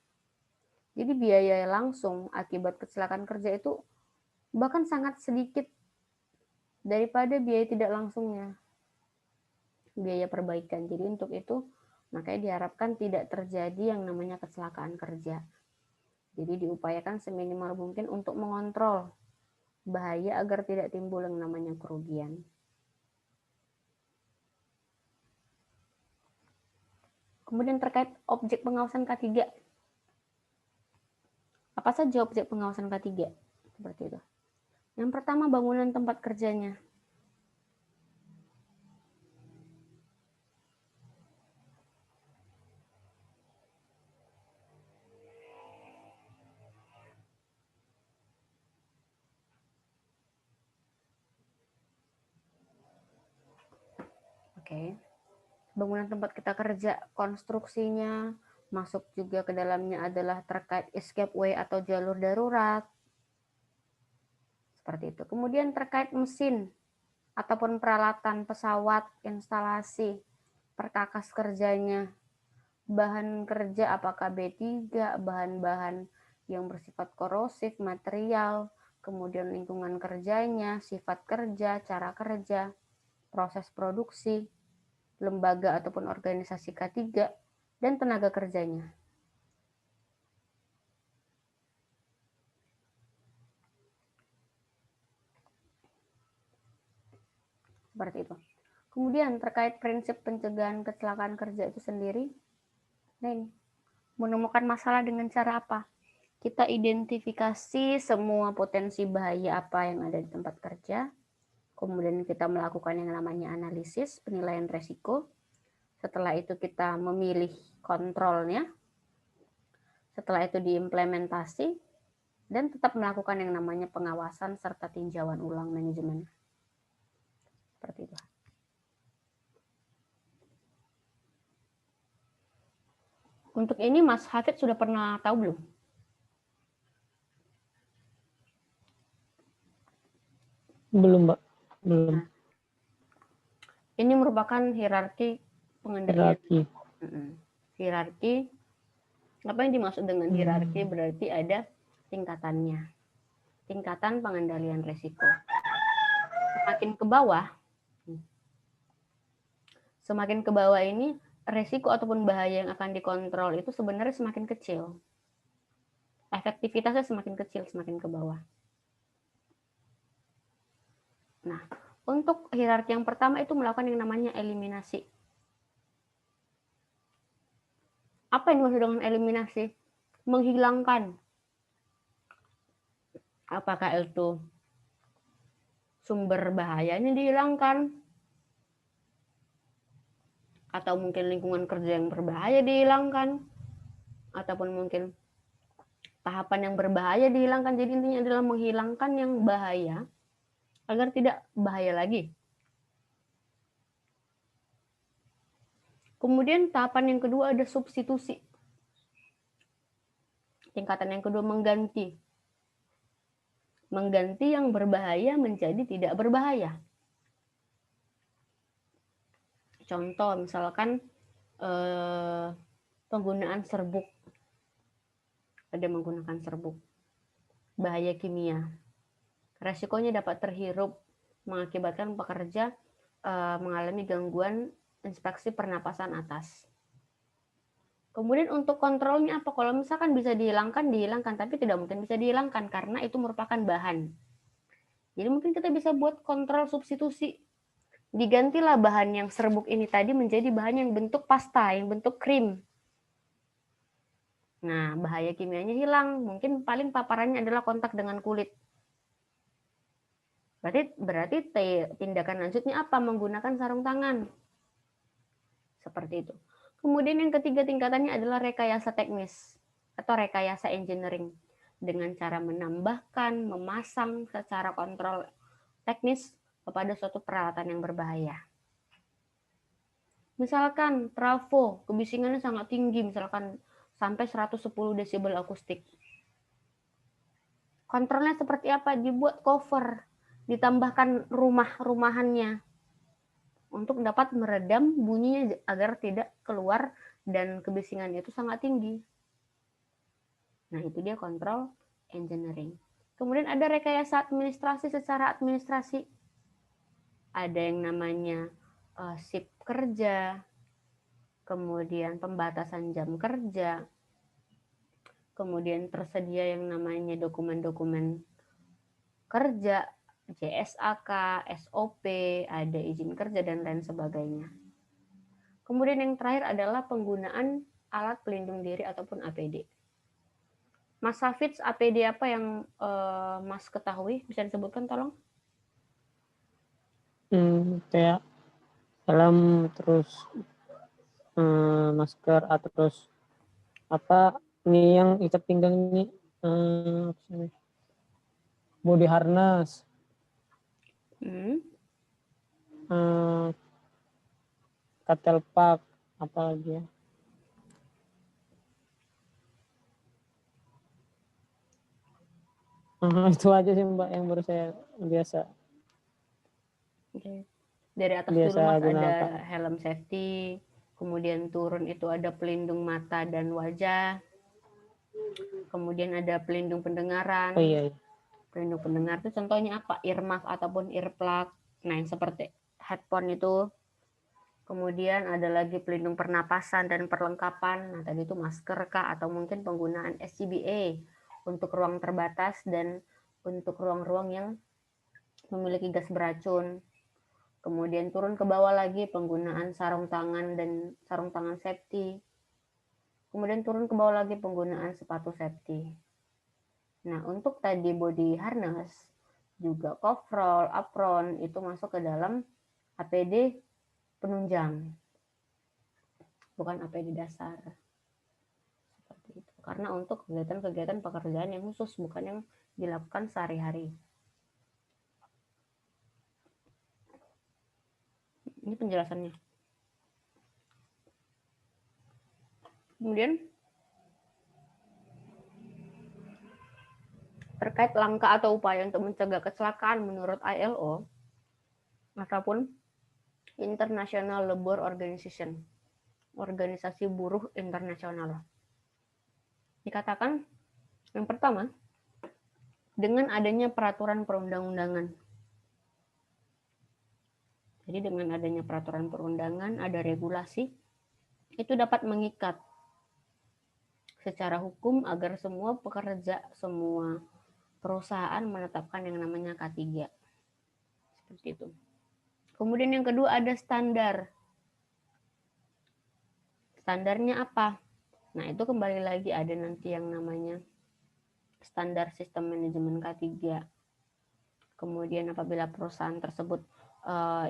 Jadi biaya langsung akibat kecelakaan kerja itu bahkan sangat sedikit daripada biaya tidak langsungnya, biaya perbaikan. Jadi untuk itu makanya diharapkan tidak terjadi yang namanya kecelakaan kerja. Jadi diupayakan seminimal mungkin untuk mengontrol bahaya agar tidak timbul yang namanya kerugian. Kemudian terkait objek pengawasan K3. Apa saja objek pengawasan K3? Seperti itu. Yang pertama bangunan tempat kerjanya. Oke. Bangunan tempat kita kerja, konstruksinya, masuk juga ke dalamnya adalah terkait escape way atau jalur darurat. Seperti itu. Kemudian terkait mesin ataupun peralatan pesawat, instalasi, perkakas kerjanya, bahan kerja apakah B3, bahan-bahan yang bersifat korosif, material, kemudian lingkungan kerjanya, sifat kerja, cara kerja, proses produksi, lembaga ataupun organisasi K3, dan tenaga kerjanya. Seperti itu. Kemudian terkait prinsip pencegahan kecelakaan kerja itu sendiri, nah ini, menemukan masalah dengan cara apa? Kita identifikasi semua potensi bahaya apa yang ada di tempat kerja, kemudian kita melakukan yang namanya analisis, penilaian resiko, setelah itu kita memilih kontrolnya, setelah itu diimplementasi, dan tetap melakukan yang namanya pengawasan serta tinjauan ulang manajemen. Seperti itu. Untuk ini Mas Hafid sudah pernah tahu belum? Belum, Mbak. Belum. Nah, ini merupakan hierarki pengendalian Hierarki. hierarki. Apa yang dimaksud dengan hierarki? Berarti ada tingkatannya. Tingkatan pengendalian resiko. Semakin ke bawah ini resiko ataupun bahaya yang akan dikontrol itu sebenarnya semakin kecil. Efektivitasnya semakin kecil semakin ke bawah. Nah, untuk hierarki yang pertama itu melakukan yang namanya eliminasi. Apa yang dimaksud dengan eliminasi? Menghilangkan. Apakah itu sumber bahayanya dihilangkan? Atau mungkin lingkungan kerja yang berbahaya dihilangkan? Ataupun mungkin tahapan yang berbahaya dihilangkan. Jadi intinya adalah menghilangkan yang bahaya agar tidak bahaya lagi. Kemudian tahapan yang kedua ada substitusi. Tingkatan yang kedua mengganti. Mengganti yang berbahaya menjadi tidak berbahaya. Contoh misalkan penggunaan serbuk. Ada menggunakan serbuk. Bahaya kimia. Resikonya dapat terhirup mengakibatkan pekerja mengalami gangguan inspeksi pernapasan atas. Kemudian untuk kontrolnya apa? Kalau misalkan bisa dihilangkan, tapi tidak mungkin bisa dihilangkan karena itu merupakan bahan. Jadi mungkin kita bisa buat kontrol substitusi. Digantilah bahan yang serbuk ini tadi menjadi bahan yang bentuk pasta, yang bentuk krim. Nah, bahaya kimianya hilang. Mungkin paling paparannya adalah kontak dengan kulit. Berarti tindakan lanjutnya apa? Menggunakan sarung tangan. Seperti itu. Kemudian yang ketiga tingkatannya adalah rekayasa teknis atau rekayasa engineering dengan cara menambahkan, memasang secara kontrol teknis kepada suatu peralatan yang berbahaya. Misalkan trafo, kebisingannya sangat tinggi, misalkan sampai 110 desibel akustik. Kontrolnya seperti apa? Dibuat cover, ditambahkan rumah-rumahannya untuk dapat meredam bunyinya agar tidak keluar dan kebisingannya itu sangat tinggi. Nah, itu dia kontrol engineering. Kemudian ada rekayasa administrasi secara administrasi. Ada yang namanya shift kerja, kemudian pembatasan jam kerja, kemudian tersedia yang namanya dokumen-dokumen kerja, JSAK, SOP, ada izin kerja, dan lain sebagainya. Kemudian yang terakhir adalah penggunaan alat pelindung diri ataupun APD. Mas Hafiz, APD apa yang Mas ketahui? Bisa disebutkan tolong? Kayak helm, terus masker, atau terus apa ini yang ikat pinggang ini, body harness, katel pak, apa lagi ya? Itu aja sih Mbak yang baru saya biasa. Oke. Dari atas Biasa dulu Mas gunakan. ada helm safety, kemudian turun itu ada pelindung mata dan wajah, kemudian ada pelindung pendengaran. Oh iya. Pelindung pendengar itu contohnya apa? Earmuff ataupun earplug. Nah, yang seperti headphone itu. Kemudian ada lagi pelindung pernapasan dan perlengkapan. Nah, tadi itu masker kah atau mungkin penggunaan SCBA untuk ruang terbatas dan untuk ruang-ruang yang memiliki gas beracun. Kemudian turun ke bawah lagi penggunaan sarung tangan dan sarung tangan safety. Kemudian turun ke bawah lagi penggunaan sepatu safety. Nah, untuk tadi body harness, juga coverall, apron, itu masuk ke dalam APD penunjang. Bukan APD dasar. Seperti itu. Karena untuk kegiatan-kegiatan pekerjaan yang khusus, bukan yang dilakukan sehari-hari. Ini penjelasannya. Kemudian terkait langkah atau upaya untuk mencegah kecelakaan menurut ILO ataupun International Labour Organization, organisasi buruh internasional. Dikatakan yang pertama, dengan adanya peraturan perundang-undangan. Jadi dengan adanya peraturan perundangan, ada regulasi, itu dapat mengikat secara hukum agar semua pekerja, semua perusahaan menetapkan yang namanya K3. Seperti itu. Kemudian yang kedua ada standar. Standarnya apa? Nah, itu kembali lagi ada nanti yang namanya standar sistem manajemen K3. Kemudian apabila perusahaan tersebut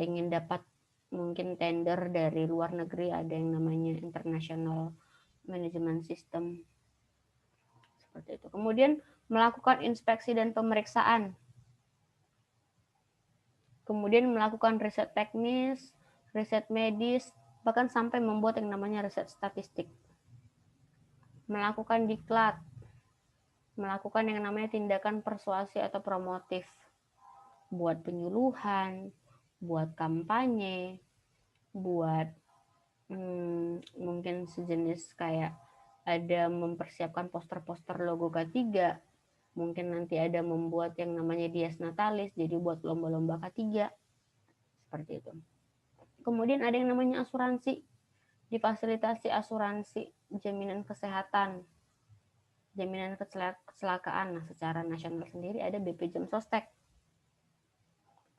ingin dapat mungkin tender dari luar negeri, ada yang namanya international management system. Seperti itu. Kemudian melakukan inspeksi dan pemeriksaan. Kemudian melakukan riset teknis, riset medis, bahkan sampai membuat yang namanya riset statistik. Melakukan diklat, melakukan yang namanya tindakan persuasi atau promotif, buat penyuluhan, buat kampanye, buat mungkin sejenis kayak ada mempersiapkan poster-poster logo K3, mungkin nanti ada membuat yang namanya Dies Natalis, jadi buat lomba-lomba K3, seperti itu. Kemudian ada yang namanya asuransi, difasilitasi asuransi jaminan kesehatan, jaminan kecelakaan. Nah, secara nasional sendiri ada BPJS Sostek.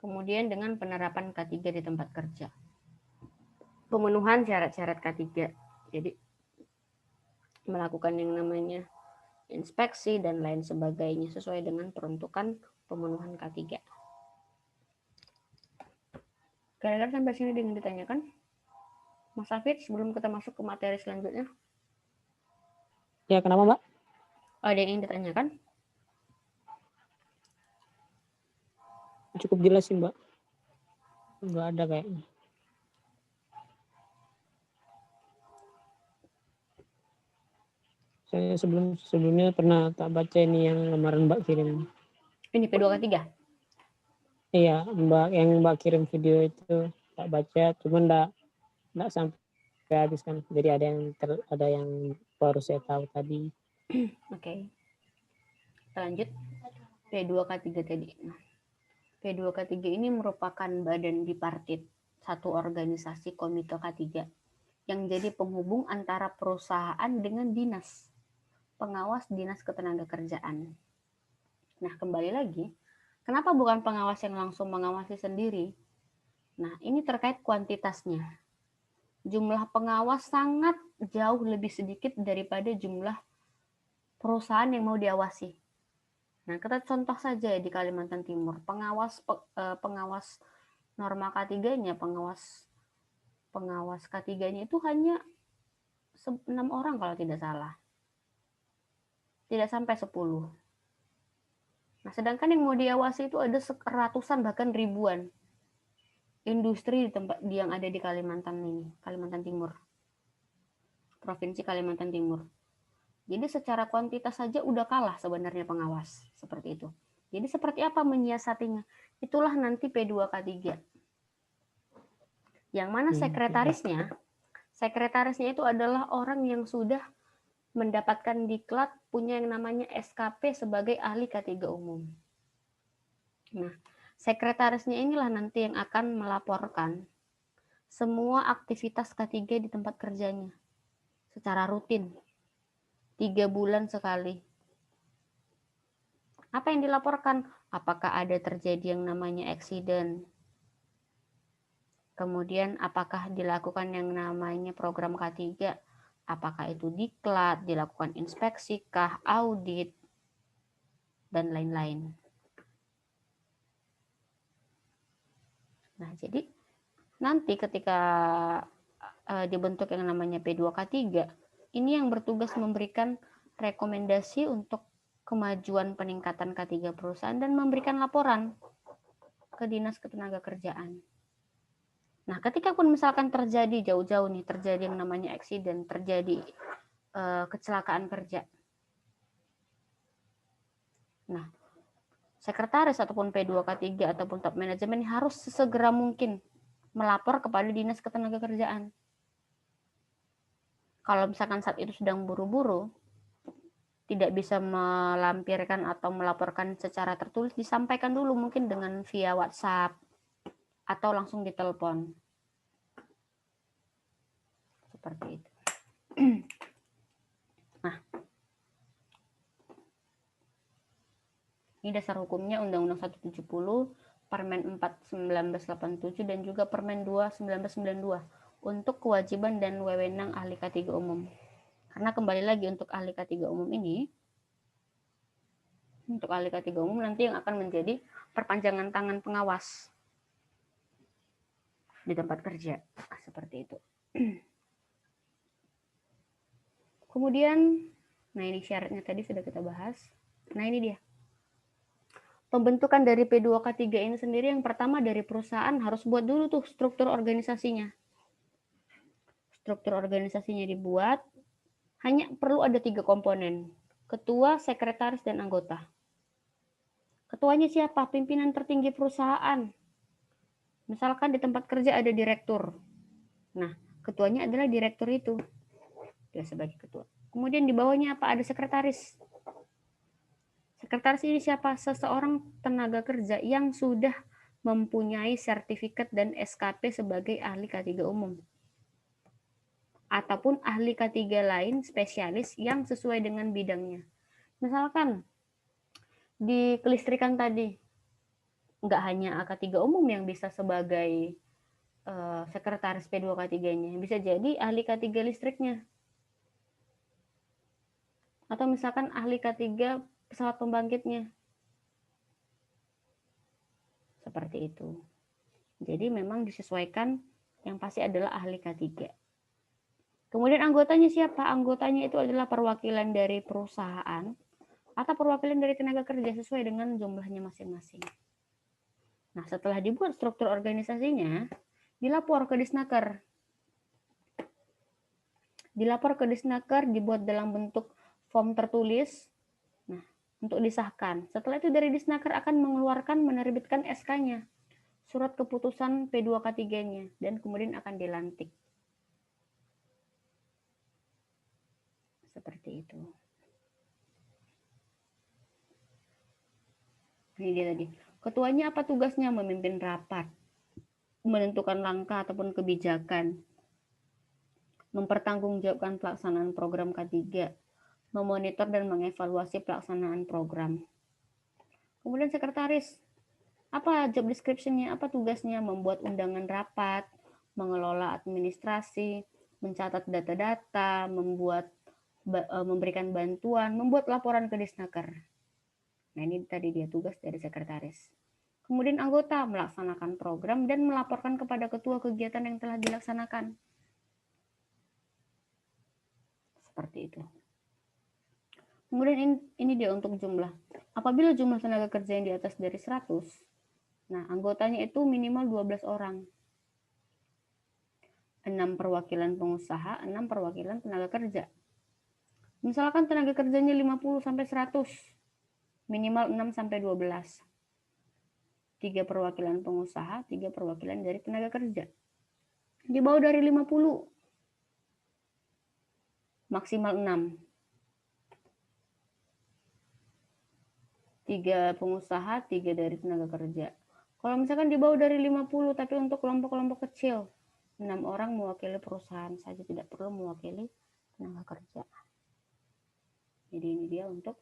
Kemudian dengan penerapan K3 di tempat kerja. Pemenuhan syarat-syarat K3. Jadi melakukan yang namanya inspeksi dan lain sebagainya sesuai dengan peruntukan pemenuhan K3. Kira-kira sampai sini dengan ditanyakan? Mas Hafid, sebelum kita masuk ke materi selanjutnya. Ya, kenapa Mbak? Ada yang ingin ditanyakan? Cukup jelas sih Mbak. Nggak ada kayaknya. Saya sebelumnya pernah tak baca ini yang kemarin Mbak kirim. Ini P2K3? Iya, Mbak kirim video itu tak baca, cuman enggak sampai habis kan. Jadi ada yang baru saya tahu tadi. Oke. Kita lanjut. P2K3 tadi. Nah, P2K3 ini merupakan badan bipartit, satu organisasi komite K3 yang jadi penghubung antara perusahaan dengan dinas, pengawas dinas ketenagakerjaan. Nah, kembali lagi, kenapa bukan pengawas yang langsung mengawasi sendiri? Nah, ini terkait kuantitasnya. Jumlah pengawas sangat jauh lebih sedikit daripada jumlah perusahaan yang mau diawasi. Nah, kita contoh saja di Kalimantan Timur, pengawas norma K3-nya, pengawas K3-nya itu hanya 6 orang kalau tidak salah. Tidak sampai 10. Nah, sedangkan yang mau diawasi itu ada ratusan bahkan ribuan industri di tempat yang ada di Kalimantan ini, Kalimantan Timur. Provinsi Kalimantan Timur. Jadi secara kuantitas saja udah kalah sebenarnya pengawas, seperti itu. Jadi seperti apa menyiasatinya? Itulah nanti P2K3. Yang mana sekretarisnya itu adalah orang yang sudah mendapatkan diklat, punya yang namanya SKP sebagai ahli K3 umum. Nah, sekretarisnya inilah nanti yang akan melaporkan semua aktivitas K3 di tempat kerjanya secara rutin, 3 bulan sekali. Apa yang dilaporkan? Apakah ada terjadi yang namanya accident? Kemudian apakah dilakukan yang namanya program K3? Apakah itu diklat, dilakukan inspeksi kah, audit, dan lain-lain. Nah, jadi nanti ketika dibentuk yang namanya P2K3, ini yang bertugas memberikan rekomendasi untuk kemajuan peningkatan K3 perusahaan dan memberikan laporan ke Dinas Ketenagakerjaan. Nah, ketika pun misalkan terjadi jauh-jauh nih, terjadi yang namanya accident, terjadi kecelakaan kerja. Nah, sekretaris ataupun P2K3 ataupun top manajemen harus sesegera mungkin melapor kepada Dinas Ketenagakerjaan. Kalau misalkan saat itu sedang buru-buru, tidak bisa melampirkan atau melaporkan secara tertulis, disampaikan dulu mungkin dengan via WhatsApp atau langsung ditelepon. Seperti itu. Nah, ini dasar hukumnya Undang-Undang 170, Permen 4 1987 dan juga Permen 2 1992 untuk kewajiban dan wewenang ahli K3 umum. Karena kembali lagi untuk ahli K3 umum ini, untuk ahli K3 umum nanti yang akan menjadi perpanjangan tangan pengawas di tempat kerja. Seperti itu. Kemudian, nah ini syaratnya tadi sudah kita bahas. Nah ini dia. Pembentukan dari P2K3 ini sendiri yang pertama dari perusahaan harus buat dulu tuh struktur organisasinya. Struktur organisasinya dibuat, hanya perlu ada 3 komponen. Ketua, sekretaris, dan anggota. Ketuanya siapa? Pimpinan tertinggi perusahaan. Misalkan di tempat kerja ada direktur. Nah, ketuanya adalah direktur itu. Dia sebagai ketua. Kemudian di bawahnya apa? Ada sekretaris. Sekretaris ini siapa? Seseorang tenaga kerja yang sudah mempunyai sertifikat dan SKP sebagai ahli K3 umum. Ataupun ahli K3 lain spesialis yang sesuai dengan bidangnya. Misalkan di kelistrikan tadi, nggak hanya AK3 umum yang bisa sebagai sekretaris P2K3-nya. Bisa jadi ahli K3 listriknya. Atau misalkan ahli K3 pesawat pembangkitnya. Seperti itu. Jadi memang disesuaikan, yang pasti adalah ahli K3. Kemudian anggotanya siapa? Anggotanya itu adalah perwakilan dari perusahaan atau perwakilan dari tenaga kerja sesuai dengan jumlahnya masing-masing. Nah, setelah dibuat struktur organisasinya, dilapor ke Disnaker. Dilapor ke Disnaker, dibuat dalam bentuk form tertulis. Nah, untuk disahkan. Setelah itu dari Disnaker akan mengeluarkan, menerbitkan SK-nya, surat keputusan P2K3-nya, dan kemudian akan dilantik. Seperti itu. Ini dia tadi. Ketuanya apa tugasnya? Memimpin rapat, menentukan langkah ataupun kebijakan, mempertanggungjawabkan pelaksanaan program K3, memonitor dan mengevaluasi pelaksanaan program. Kemudian sekretaris, apa job description-nya, apa tugasnya? Membuat undangan rapat, mengelola administrasi, mencatat data-data, memberikan bantuan, membuat laporan ke Disnaker. Nah, ini tadi dia tugas dari sekretaris. Kemudian anggota melaksanakan program dan melaporkan kepada ketua kegiatan yang telah dilaksanakan. Seperti itu. Kemudian ini dia untuk jumlah. Apabila jumlah tenaga kerja yang di atas dari 100, nah anggotanya itu minimal 12 orang. 6 perwakilan pengusaha, 6 perwakilan tenaga kerja. Misalkan tenaga kerjanya 50 sampai 100, minimal 6 sampai 12. 3 perwakilan pengusaha, 3 perwakilan dari tenaga kerja. Di bawah dari 50, maksimal 6. 3 pengusaha, 3 dari tenaga kerja. Kalau misalkan di bawah dari 50, tapi untuk kelompok-kelompok kecil, 6 orang mewakili perusahaan saja, tidak perlu mewakili tenaga kerja. Jadi ini dia untuk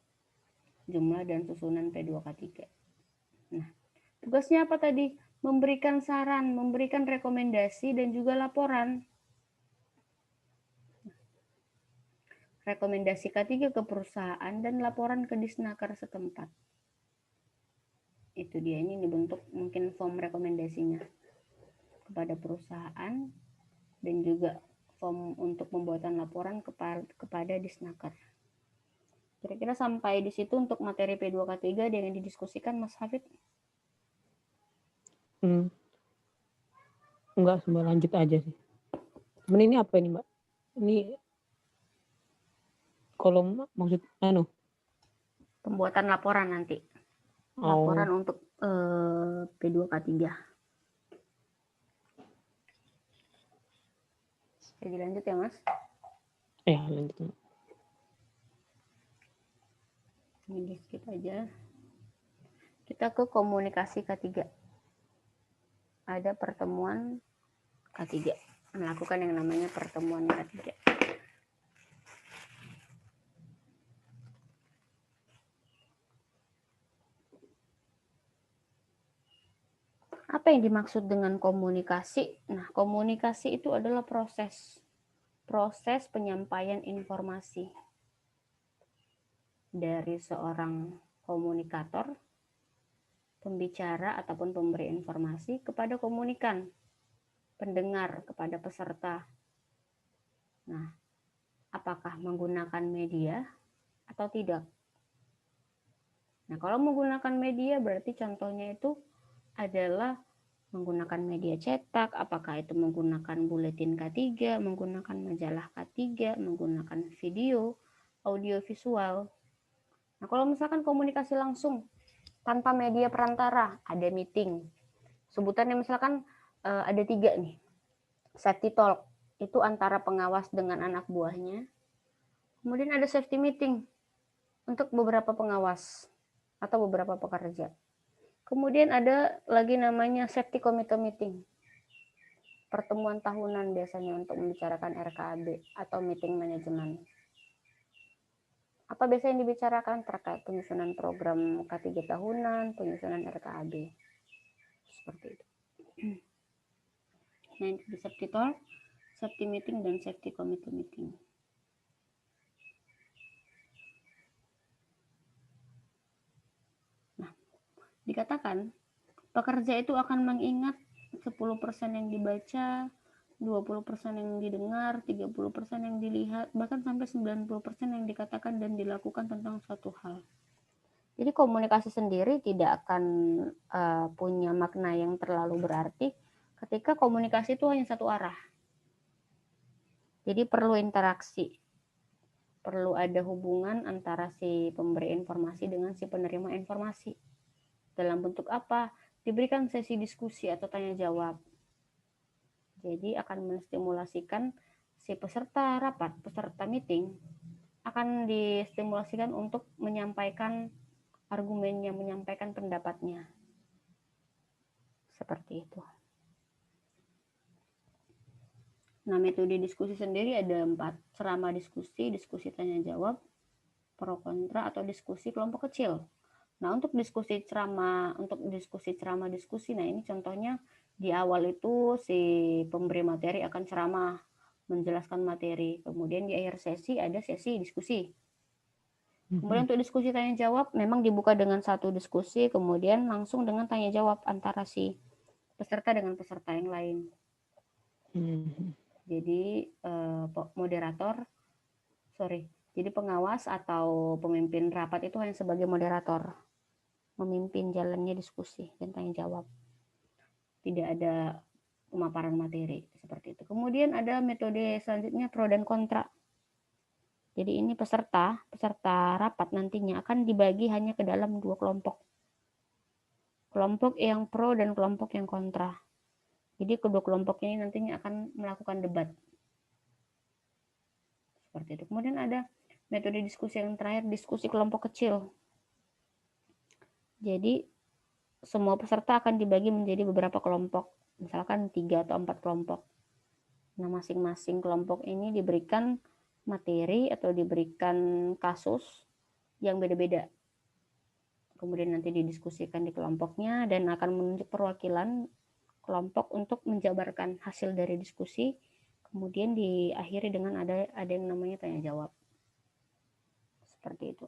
jumlah dan susunan P2K3. Nah, tugasnya apa tadi? Memberikan saran, memberikan rekomendasi, dan juga laporan. Rekomendasi K3 ke perusahaan dan laporan ke Disnaker setempat. Itu dia, ini dibentuk mungkin form rekomendasinya kepada perusahaan dan juga form untuk pembuatan laporan kepada Disnaker. Kira-kira sampai di situ untuk materi P2K3 yang didiskusikan, Mas Hafid? Enggak, semua lanjut aja sih. Cuman ini apa ini, Mbak? Ini kolom maksud pembuatan laporan nanti. Laporan untuk P2K3. Jadi lanjut ya, Mas. Lanjut. Ini di skip aja. Kita ke komunikasi K3. Ada pertemuan K3. Melakukan yang namanya pertemuan K3. Apa yang dimaksud dengan komunikasi? Nah, komunikasi itu adalah proses penyampaian informasi dari seorang komunikator, pembicara ataupun pemberi informasi kepada komunikan, pendengar, kepada peserta. Nah, apakah menggunakan media atau tidak? Nah, kalau menggunakan media berarti contohnya itu adalah menggunakan media cetak, apakah itu menggunakan buletin K3, menggunakan majalah K3, menggunakan video, audio visual. Nah, kalau misalkan komunikasi langsung tanpa media perantara, ada meeting. Sebutannya misalkan ada 3 nih. Safety talk, itu antara pengawas dengan anak buahnya. Kemudian ada safety meeting untuk beberapa pengawas atau beberapa pekerja. Kemudian ada lagi namanya safety committee meeting. Pertemuan tahunan biasanya untuk membicarakan RKAB atau meeting manajemen. Apa biasanya yang dibicarakan terkait penyusunan program K3 tahunan, penyusunan RKAB. Seperti itu. Nah, itu di safety talk, safety meeting, dan safety committee meeting. Nah, dikatakan pekerja itu akan mengingat 10% yang dibaca, 20% yang didengar, 30% yang dilihat, bahkan sampai 90% yang dikatakan dan dilakukan tentang suatu hal. Jadi komunikasi sendiri tidak akan punya makna yang terlalu berarti ketika komunikasi itu hanya satu arah. Jadi perlu interaksi, perlu ada hubungan antara si pemberi informasi dengan si penerima informasi. Dalam bentuk apa? Diberikan sesi diskusi atau tanya jawab. Jadi akan menstimulasikan si peserta rapat, peserta meeting, akan distimulasikan untuk menyampaikan argumennya, menyampaikan pendapatnya. Seperti itu. Nah, metode diskusi sendiri ada 4. Ceramah diskusi, diskusi tanya jawab, pro kontra, atau diskusi kelompok kecil. Nah, untuk diskusi ceramah diskusi, nah ini contohnya di awal itu si pemberi materi akan ceramah, menjelaskan materi. Kemudian di akhir sesi ada sesi diskusi. Kemudian untuk diskusi tanya jawab memang dibuka dengan satu diskusi, kemudian langsung dengan tanya jawab antara si peserta dengan peserta yang lain. Jadi jadi pengawas atau pemimpin rapat itu hanya sebagai moderator, memimpin jalannya diskusi dan tanya jawab. Tidak ada pemaparan materi seperti itu. Kemudian ada metode selanjutnya pro dan kontra. Jadi ini peserta rapat nantinya akan dibagi hanya ke dalam 2 kelompok. Kelompok yang pro dan kelompok yang kontra. Jadi kedua kelompok ini nantinya akan melakukan debat. Seperti itu. Kemudian ada metode diskusi yang terakhir, diskusi kelompok kecil. Jadi semua peserta akan dibagi menjadi beberapa kelompok, misalkan 3 atau 4 kelompok. Nah, masing-masing kelompok ini diberikan materi atau diberikan kasus yang beda-beda. Kemudian nanti didiskusikan di kelompoknya dan akan menunjuk perwakilan kelompok untuk menjabarkan hasil dari diskusi. Kemudian diakhiri dengan ada yang namanya tanya jawab. Seperti itu.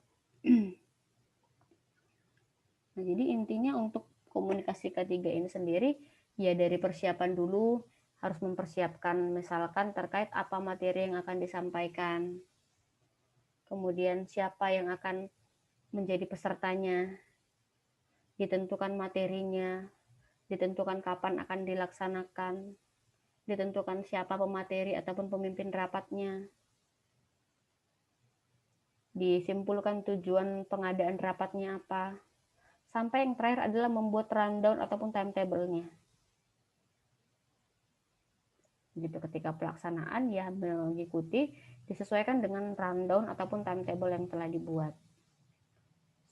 Nah, jadi intinya untuk komunikasi K3 ini sendiri, ya dari persiapan dulu, harus mempersiapkan misalkan terkait apa materi yang akan disampaikan. Kemudian siapa yang akan menjadi pesertanya, ditentukan materinya, ditentukan kapan akan dilaksanakan, ditentukan siapa pemateri ataupun pemimpin rapatnya, disimpulkan tujuan pengadaan rapatnya apa, sampai yang terakhir adalah membuat rundown ataupun timetable-nya. Gitu, ketika pelaksanaan ya mengikuti disesuaikan dengan rundown ataupun timetable yang telah dibuat.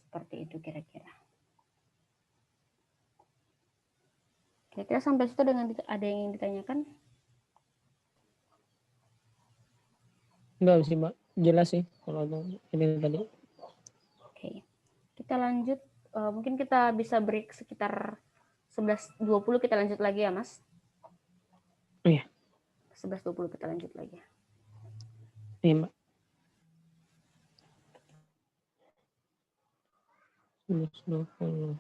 Seperti itu kira-kira. Kira-kira sampai situ dengan ada yang ingin ditanyakan? Enggak sih Mbak, jelas sih kalau ini tadi. Oke, kita lanjut. Mungkin kita bisa break sekitar 11.20, kita lanjut lagi ya Mas. Iya. 11.20 kita lanjut lagi. Iya Mbak. 11.20.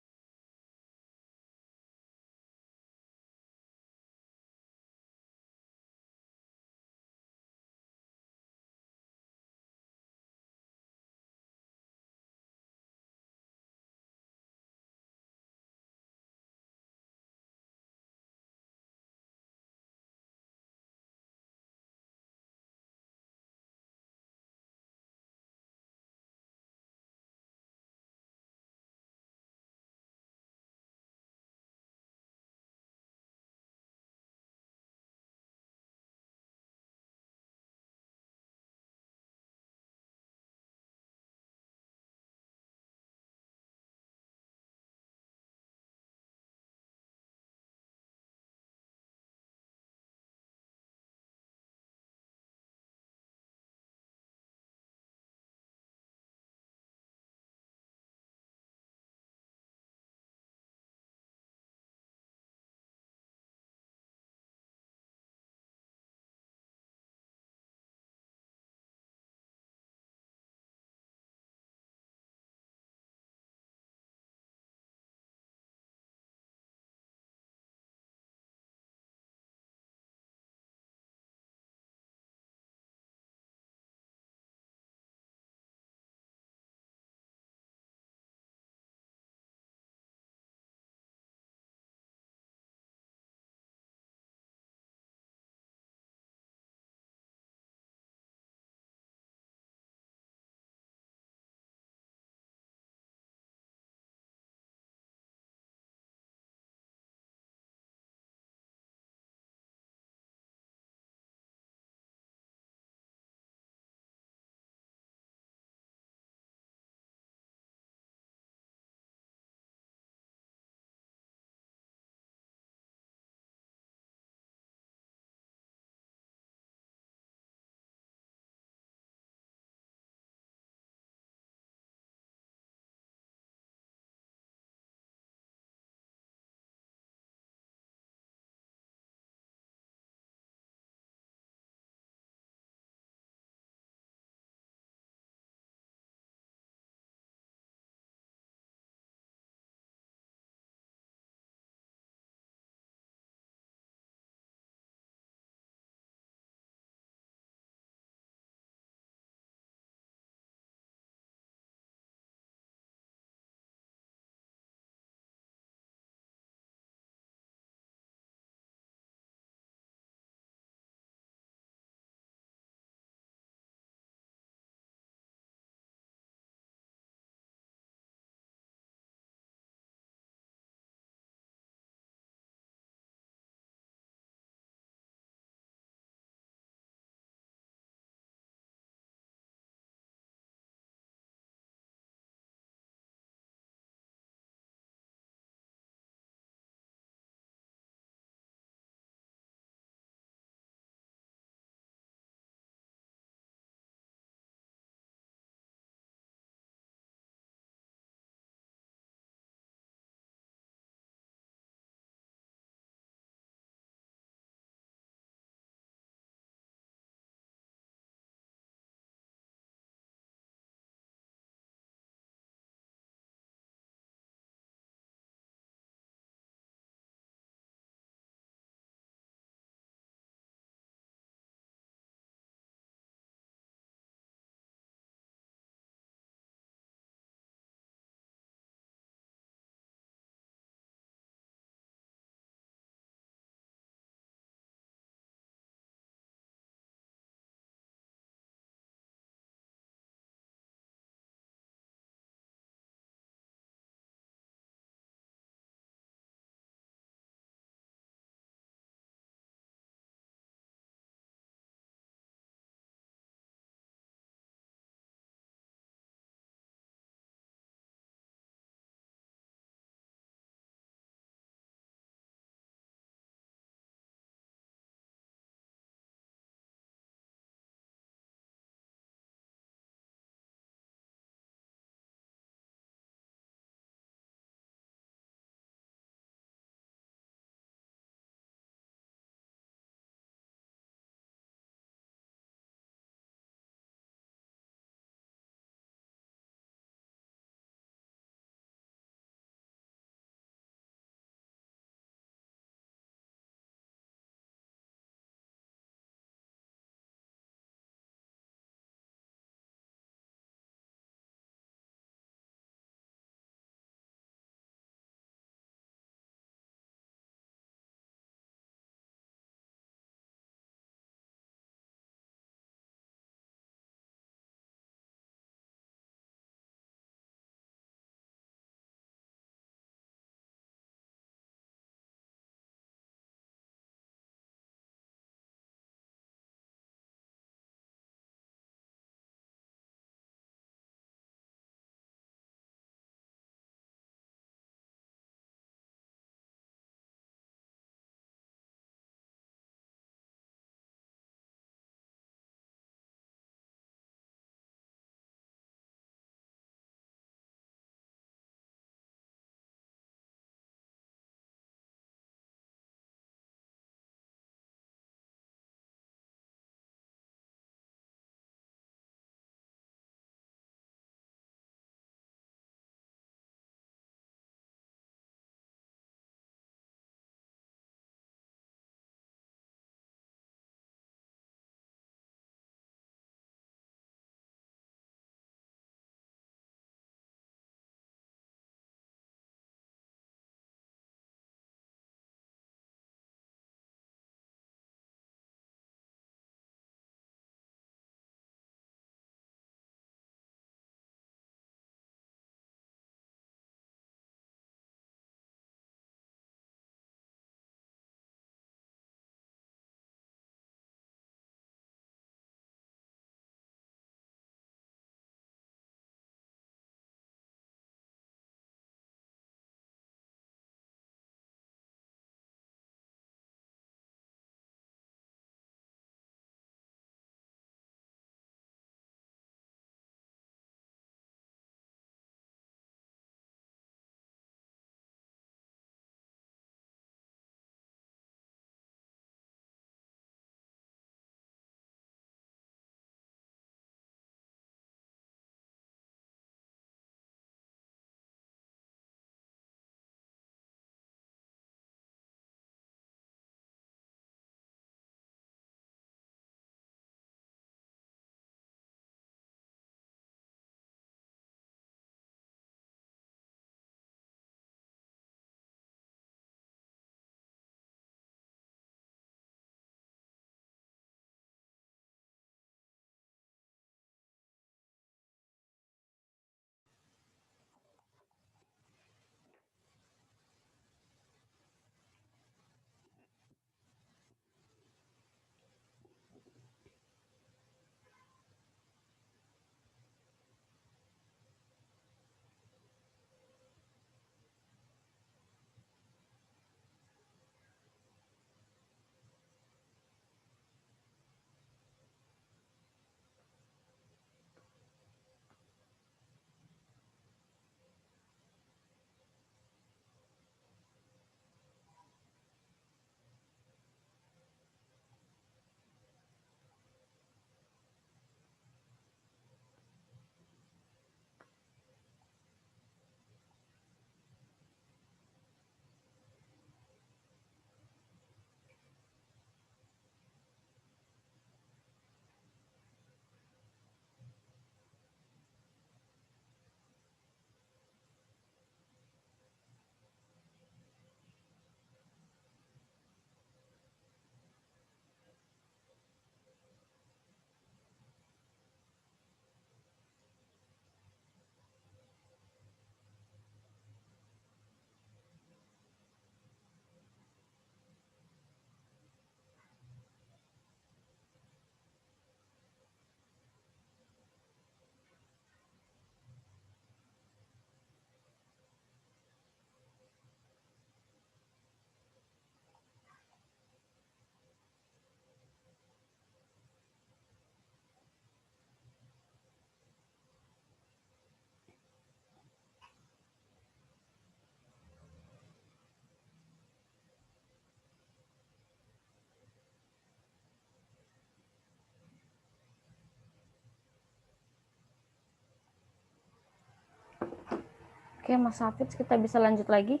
Oke, Mas Hafiz, kita bisa lanjut lagi.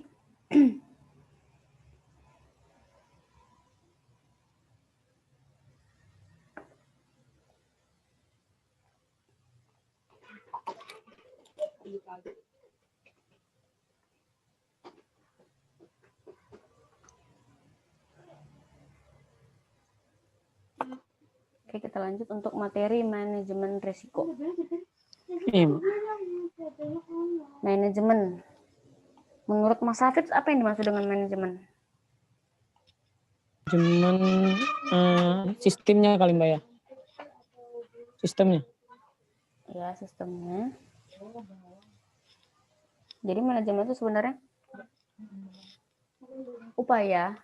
Oke, kita lanjut untuk materi manajemen risiko. Iya. Manajemen. Menurut Mas Hafiz, apa yang dimaksud dengan manajemen? Cuman sistemnya kali Mbak ya. Sistemnya. Ya, sistemnya. Jadi manajemen itu sebenarnya upaya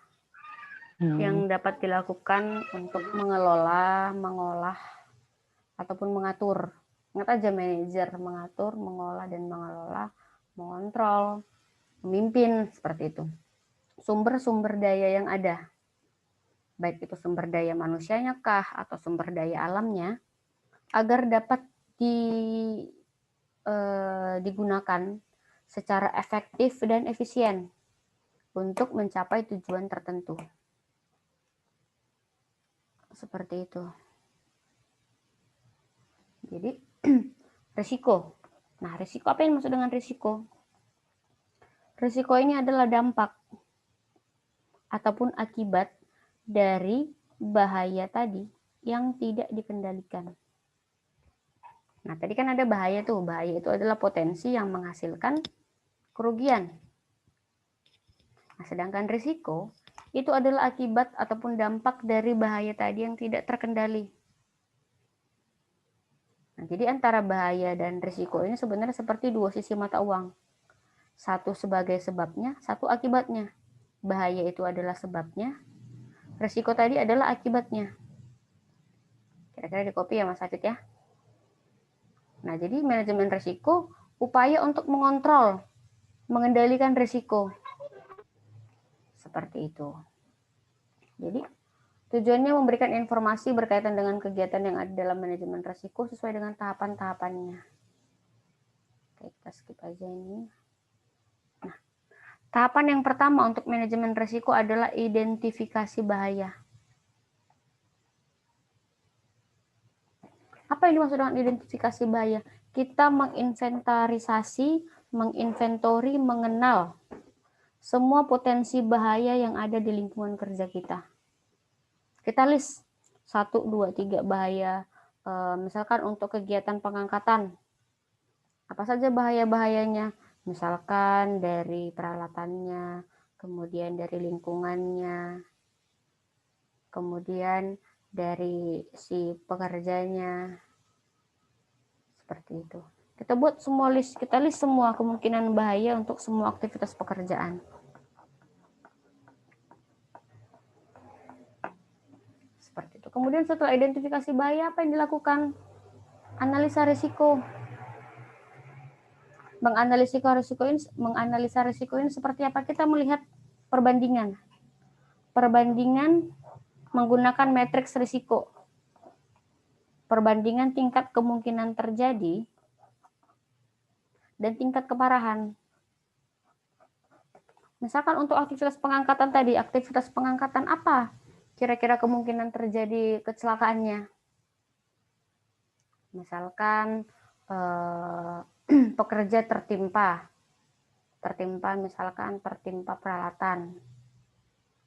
yang dapat dilakukan untuk mengelola, mengolah, ataupun mengatur. Ingat aja manajer, mengatur, mengolah, dan mengelola, mengontrol, memimpin, seperti itu. Sumber-sumber daya yang ada, baik itu sumber daya manusianya kah, atau sumber daya alamnya, agar dapat digunakan secara efektif dan efisien untuk mencapai tujuan tertentu. Seperti itu. Jadi, risiko. Nah, risiko apa yang maksud dengan risiko? Risiko ini adalah dampak ataupun akibat dari bahaya tadi yang tidak dikendalikan. Nah, tadi kan ada bahaya tuh. Bahaya itu adalah potensi yang menghasilkan kerugian. Nah, sedangkan risiko itu adalah akibat ataupun dampak dari bahaya tadi yang tidak terkendali. Nah, jadi antara bahaya dan risiko ini sebenarnya seperti dua sisi mata uang. Satu sebagai sebabnya, satu akibatnya. Bahaya itu adalah sebabnya, risiko tadi adalah akibatnya. Kira-kira di copy ya Mas Hafid ya. Nah, jadi manajemen risiko upaya untuk mengontrol, mengendalikan risiko. Seperti itu. Jadi, tujuannya memberikan informasi berkaitan dengan kegiatan yang ada dalam manajemen risiko sesuai dengan tahapan-tahapannya. Oke, kita skip aja ini. Nah, tahapan yang pertama untuk manajemen risiko adalah identifikasi bahaya. Apa yang dimaksud dengan identifikasi bahaya? Kita menginventarisasi, menginventori, mengenal semua potensi bahaya yang ada di lingkungan kerja kita. Kita list 1, 2, 3 bahaya. Misalkan untuk kegiatan pengangkatan, apa saja bahaya-bahayanya? Misalkan dari peralatannya, kemudian dari lingkungannya, kemudian dari si pekerjanya, seperti itu. Kita buat semua list, kita list semua kemungkinan bahaya untuk semua aktivitas pekerjaan. Seperti itu. Kemudian setelah identifikasi bahaya, apa yang dilakukan? Analisa risiko. Menganalisa risiko ini seperti apa? Kita melihat perbandingan. Perbandingan menggunakan matriks risiko. Perbandingan tingkat kemungkinan terjadi dan tingkat keparahan. Misalkan untuk aktivitas pengangkatan tadi, aktivitas pengangkatan apa kira-kira kemungkinan terjadi kecelakaannya? Misalkan pekerja tertimpa peralatan.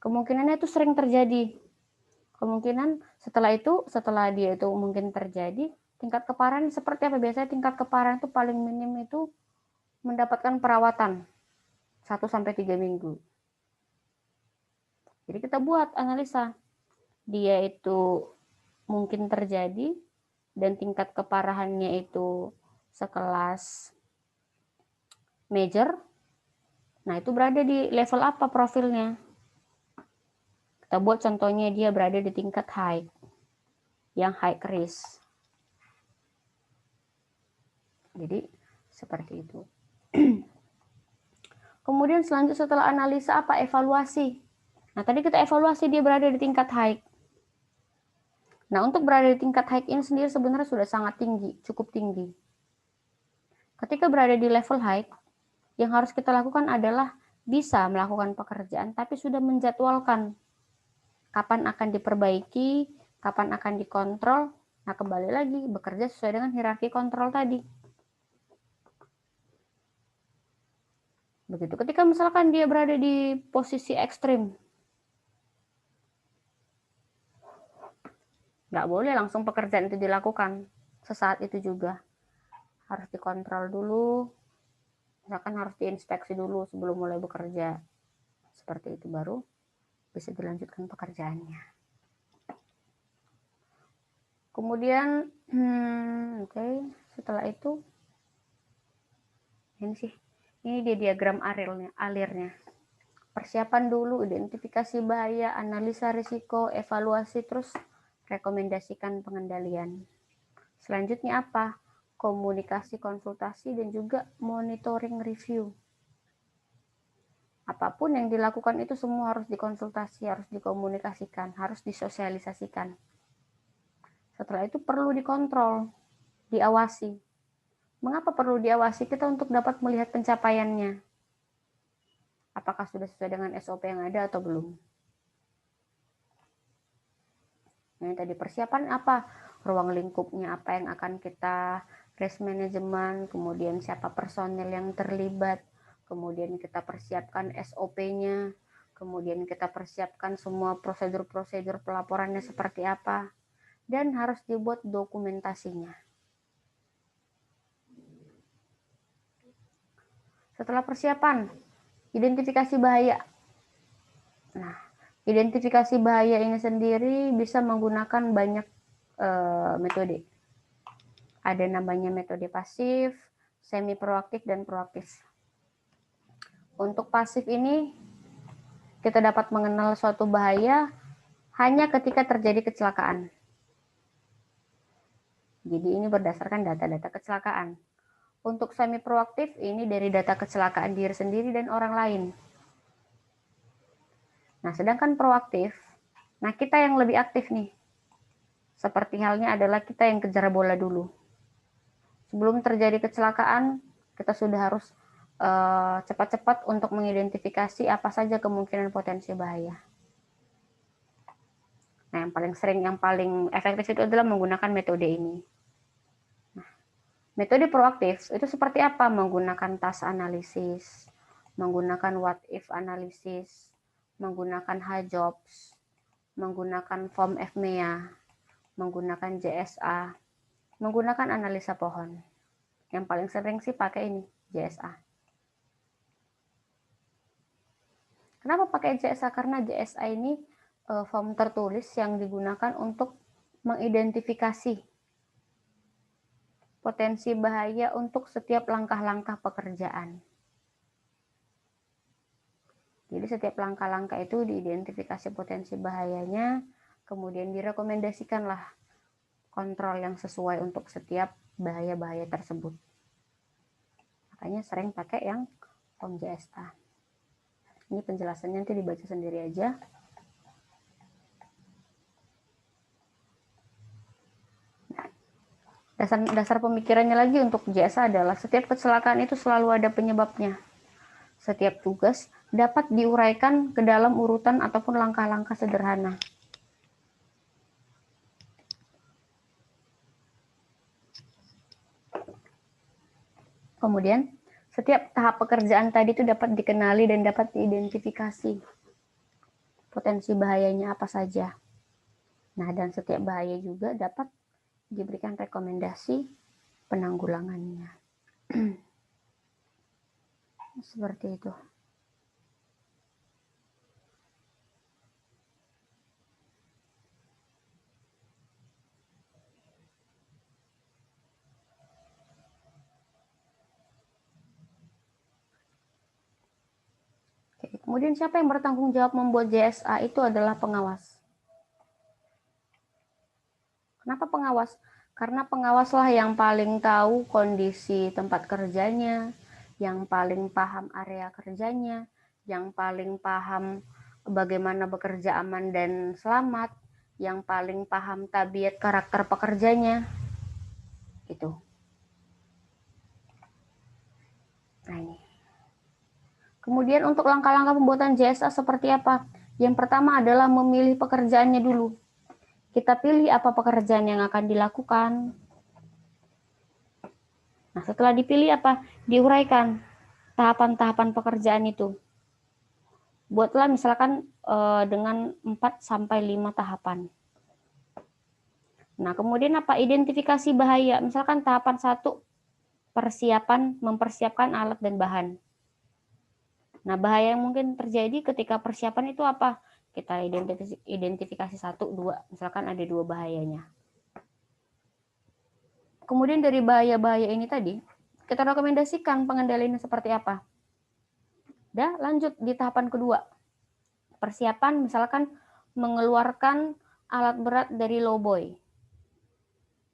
Kemungkinannya itu sering terjadi. Kemungkinan setelah dia itu mungkin terjadi, tingkat keparahan seperti apa? Biasanya tingkat keparahan itu paling minim itu mendapatkan perawatan 1-3 minggu. Jadi kita buat analisa. Dia itu mungkin terjadi dan tingkat keparahannya itu sekelas major. Nah, itu berada di level apa profilnya? Kita buat contohnya dia berada di tingkat high, yang high risk. Jadi, seperti itu. Kemudian selanjutnya setelah analisa apa? Evaluasi. Nah, tadi kita evaluasi dia berada di tingkat high. Nah, untuk berada di tingkat high ini sendiri sebenarnya sudah sangat tinggi, cukup tinggi. Ketika berada di level high, Yang harus kita lakukan adalah bisa melakukan pekerjaan, tapi sudah menjadwalkan kapan akan diperbaiki, kapan akan dikontrol. Nah, kembali lagi bekerja sesuai dengan hierarki kontrol tadi. Begitu ketika misalkan dia berada di posisi ekstrim, nggak boleh langsung pekerjaan itu dilakukan sesaat itu juga. Harus dikontrol dulu, misalkan harus diinspeksi dulu sebelum mulai bekerja. Seperti itu baru bisa dilanjutkan pekerjaannya. Kemudian, oke, setelah itu, ini dia diagram alirnya. Persiapan dulu, identifikasi bahaya, analisa risiko, evaluasi, terus rekomendasikan pengendalian. Selanjutnya apa? Komunikasi, konsultasi, dan juga monitoring review. Apapun yang dilakukan itu semua harus dikonsultasi, harus dikomunikasikan, harus disosialisasikan. Setelah itu perlu dikontrol, diawasi. Mengapa perlu diawasi? Kita untuk dapat melihat pencapaiannya. Apakah sudah sesuai dengan SOP yang ada atau belum? Nah, tadi persiapan apa? Ruang lingkupnya apa yang akan kita risk management, kemudian siapa personel yang terlibat, kemudian kita persiapkan SOP-nya, kemudian kita persiapkan semua prosedur-prosedur pelaporannya seperti apa, dan harus dibuat dokumentasinya. Setelah persiapan, identifikasi bahaya. Nah, identifikasi bahaya ini sendiri bisa menggunakan banyak metode. Ada namanya metode pasif, semi proaktif, dan proaktif. Untuk pasif ini, kita dapat mengenal suatu bahaya hanya ketika terjadi kecelakaan. Jadi ini berdasarkan data-data kecelakaan. Untuk semi proaktif, ini dari data kecelakaan diri sendiri dan orang lain. Nah, sedangkan proaktif, nah kita yang lebih aktif nih. Seperti halnya adalah kita yang kejar bola dulu. Sebelum terjadi kecelakaan, kita sudah harus cepat-cepat untuk mengidentifikasi apa saja kemungkinan potensi bahaya. Nah, yang paling efektif itu adalah menggunakan metode ini. Nah, metode proaktif itu seperti apa? Menggunakan task analisis, menggunakan what if analisis, menggunakan HJOBS, menggunakan form FMEA, menggunakan JSA, menggunakan analisa pohon. Yang paling sering sih pakai ini, JSA. Kenapa pakai JSA? Karena JSA ini form tertulis yang digunakan untuk mengidentifikasi potensi bahaya untuk setiap langkah-langkah pekerjaan. Jadi setiap langkah-langkah itu diidentifikasi potensi bahayanya, kemudian direkomendasikanlah kontrol yang sesuai untuk setiap bahaya-bahaya tersebut. Makanya sering pakai yang form JSA. Ini penjelasannya nanti dibaca sendiri aja. Dasar pemikirannya lagi untuk JSA adalah setiap kecelakaan itu selalu ada penyebabnya. Setiap tugas dapat diuraikan ke dalam urutan ataupun langkah-langkah sederhana. Kemudian, setiap tahap pekerjaan tadi itu dapat dikenali dan dapat diidentifikasi potensi bahayanya apa saja. Nah, dan setiap bahaya juga dapat diberikan rekomendasi penanggulangannya. Seperti itu. Oke, kemudian siapa yang bertanggung jawab membuat JSA? Itu adalah pengawas. Kenapa pengawas? Karena pengawaslah yang paling tahu kondisi tempat kerjanya, yang paling paham area kerjanya, yang paling paham bagaimana bekerja aman dan selamat, yang paling paham tabiat karakter pekerjanya. Itu. Nah, ini. Kemudian untuk langkah-langkah pembuatan JSA seperti apa? Yang pertama adalah memilih pekerjaannya dulu. Kita pilih apa pekerjaan yang akan dilakukan. Nah, setelah dipilih apa? Diuraikan tahapan-tahapan pekerjaan itu. Buatlah misalkan dengan 4 sampai 5 tahapan. Nah, kemudian apa? Identifikasi bahaya. Misalkan tahapan 1, persiapan, mempersiapkan alat dan bahan. Nah, bahaya yang mungkin terjadi ketika persiapan itu apa? Kita identifikasi 1, 2, misalkan ada 2 bahayanya. Kemudian dari bahaya-bahaya ini tadi, kita rekomendasikan pengendaliannya seperti apa. Dah, lanjut di tahapan kedua. Persiapan, misalkan mengeluarkan alat berat dari lowboy.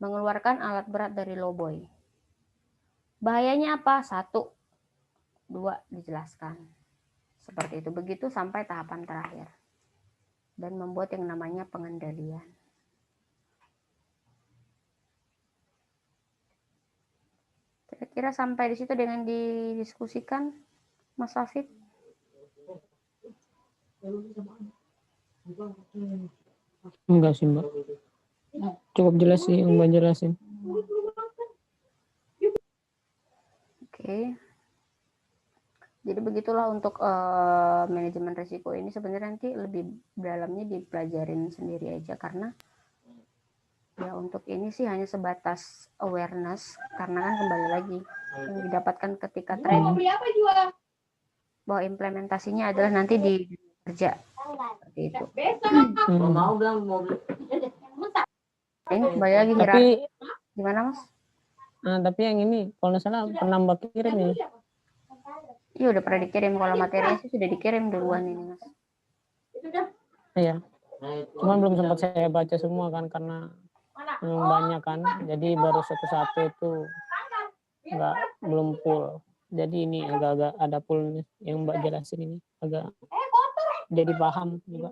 Mengeluarkan alat berat dari lowboy. Bahayanya apa? 1, 2, dijelaskan. Seperti itu. Begitu sampai tahapan terakhir. Dan membuat yang namanya pengendalian. Kira-kira sampai di situ dengan didiskusikan, Mas Hafid? Enggak sih Mbak. Cukup jelas sih yang Mbak jelasin. Oke. Jadi begitulah untuk manajemen risiko ini. Sebenarnya nanti lebih dalamnya dipelajarin sendiri aja, karena ya untuk ini sih hanya sebatas awareness, karena kan kembali lagi yang didapatkan ketika training bahwa implementasinya adalah nanti di kerja seperti itu. Mau bilang mau beli. Ini kembali lagi Tapi gimana Mas? Tapi yang ini kalau nggak salah pernah Mbak kirim ya. Iya udah pernah dikirim, kalau materinya sih sudah dikirim duluan ini Mas. Iya. Cuman belum sempat saya baca semua kan karena banyak kan. Jadi baru satu-satu itu belum full. Jadi ini agak-agak ada full yang Mbak jelasin ini agak jadi paham juga.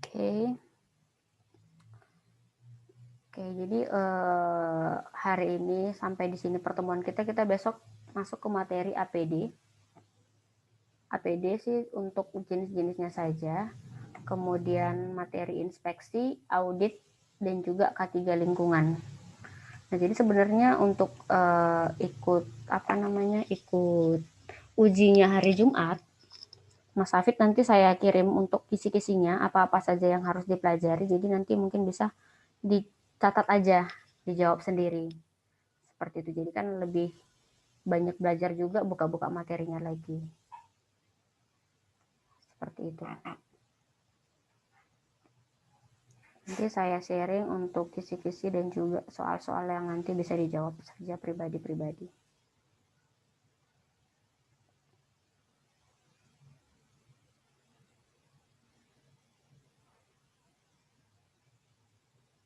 Oke, jadi hari ini sampai di sini pertemuan kita. Kita besok masuk ke materi APD. APD sih untuk jenis-jenisnya saja. Kemudian materi inspeksi, audit, dan juga K3 lingkungan. Nah, jadi sebenarnya untuk ikut ujinya hari Jumat, Mas Hafid nanti saya kirim untuk kisi-kisinya apa-apa saja yang harus dipelajari. Jadi nanti mungkin bisa dicatat aja, dijawab sendiri. Seperti itu. Jadi kan lebih banyak belajar juga, buka-buka materinya lagi. Seperti itu. Nanti saya sharing untuk kisi-kisi dan juga soal-soal yang nanti bisa dijawab saja pribadi-pribadi.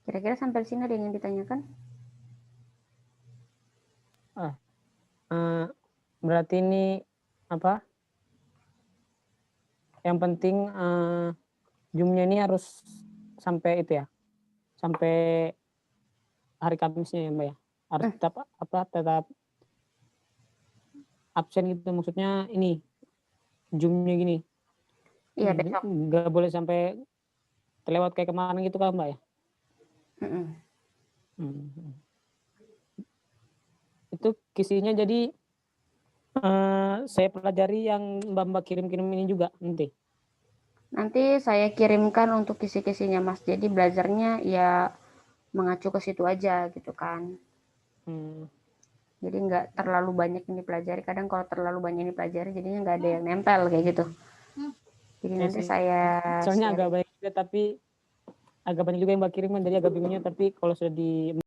Kira-kira sampai sini ada yang ditanyakan? Berarti ini apa? Yang penting Zoom-nya ini harus sampai itu ya, sampai hari Kamisnya ya Mbak ya. Harus tetap absen gitu, maksudnya ini Zoom-nya gini. Iya, besok. Nggak boleh sampai terlewat kayak kemarin gitu kan Mbak ya. Itu kisinya jadi saya pelajari yang Mbak kirim-kirim ini juga nanti. Nanti saya kirimkan untuk kisi-kisinya Mas. Jadi belajarnya ya mengacu ke situ aja gitu kan. Jadi nggak terlalu banyak yang dipelajari. Kadang kalau terlalu banyak yang dipelajari jadinya nggak ada yang nempel kayak gitu. Jadi nanti saya soalnya agak banyak juga, tapi agak banyak juga yang Mbak kirim, jadi agak bingungnya. Tapi kalau sudah di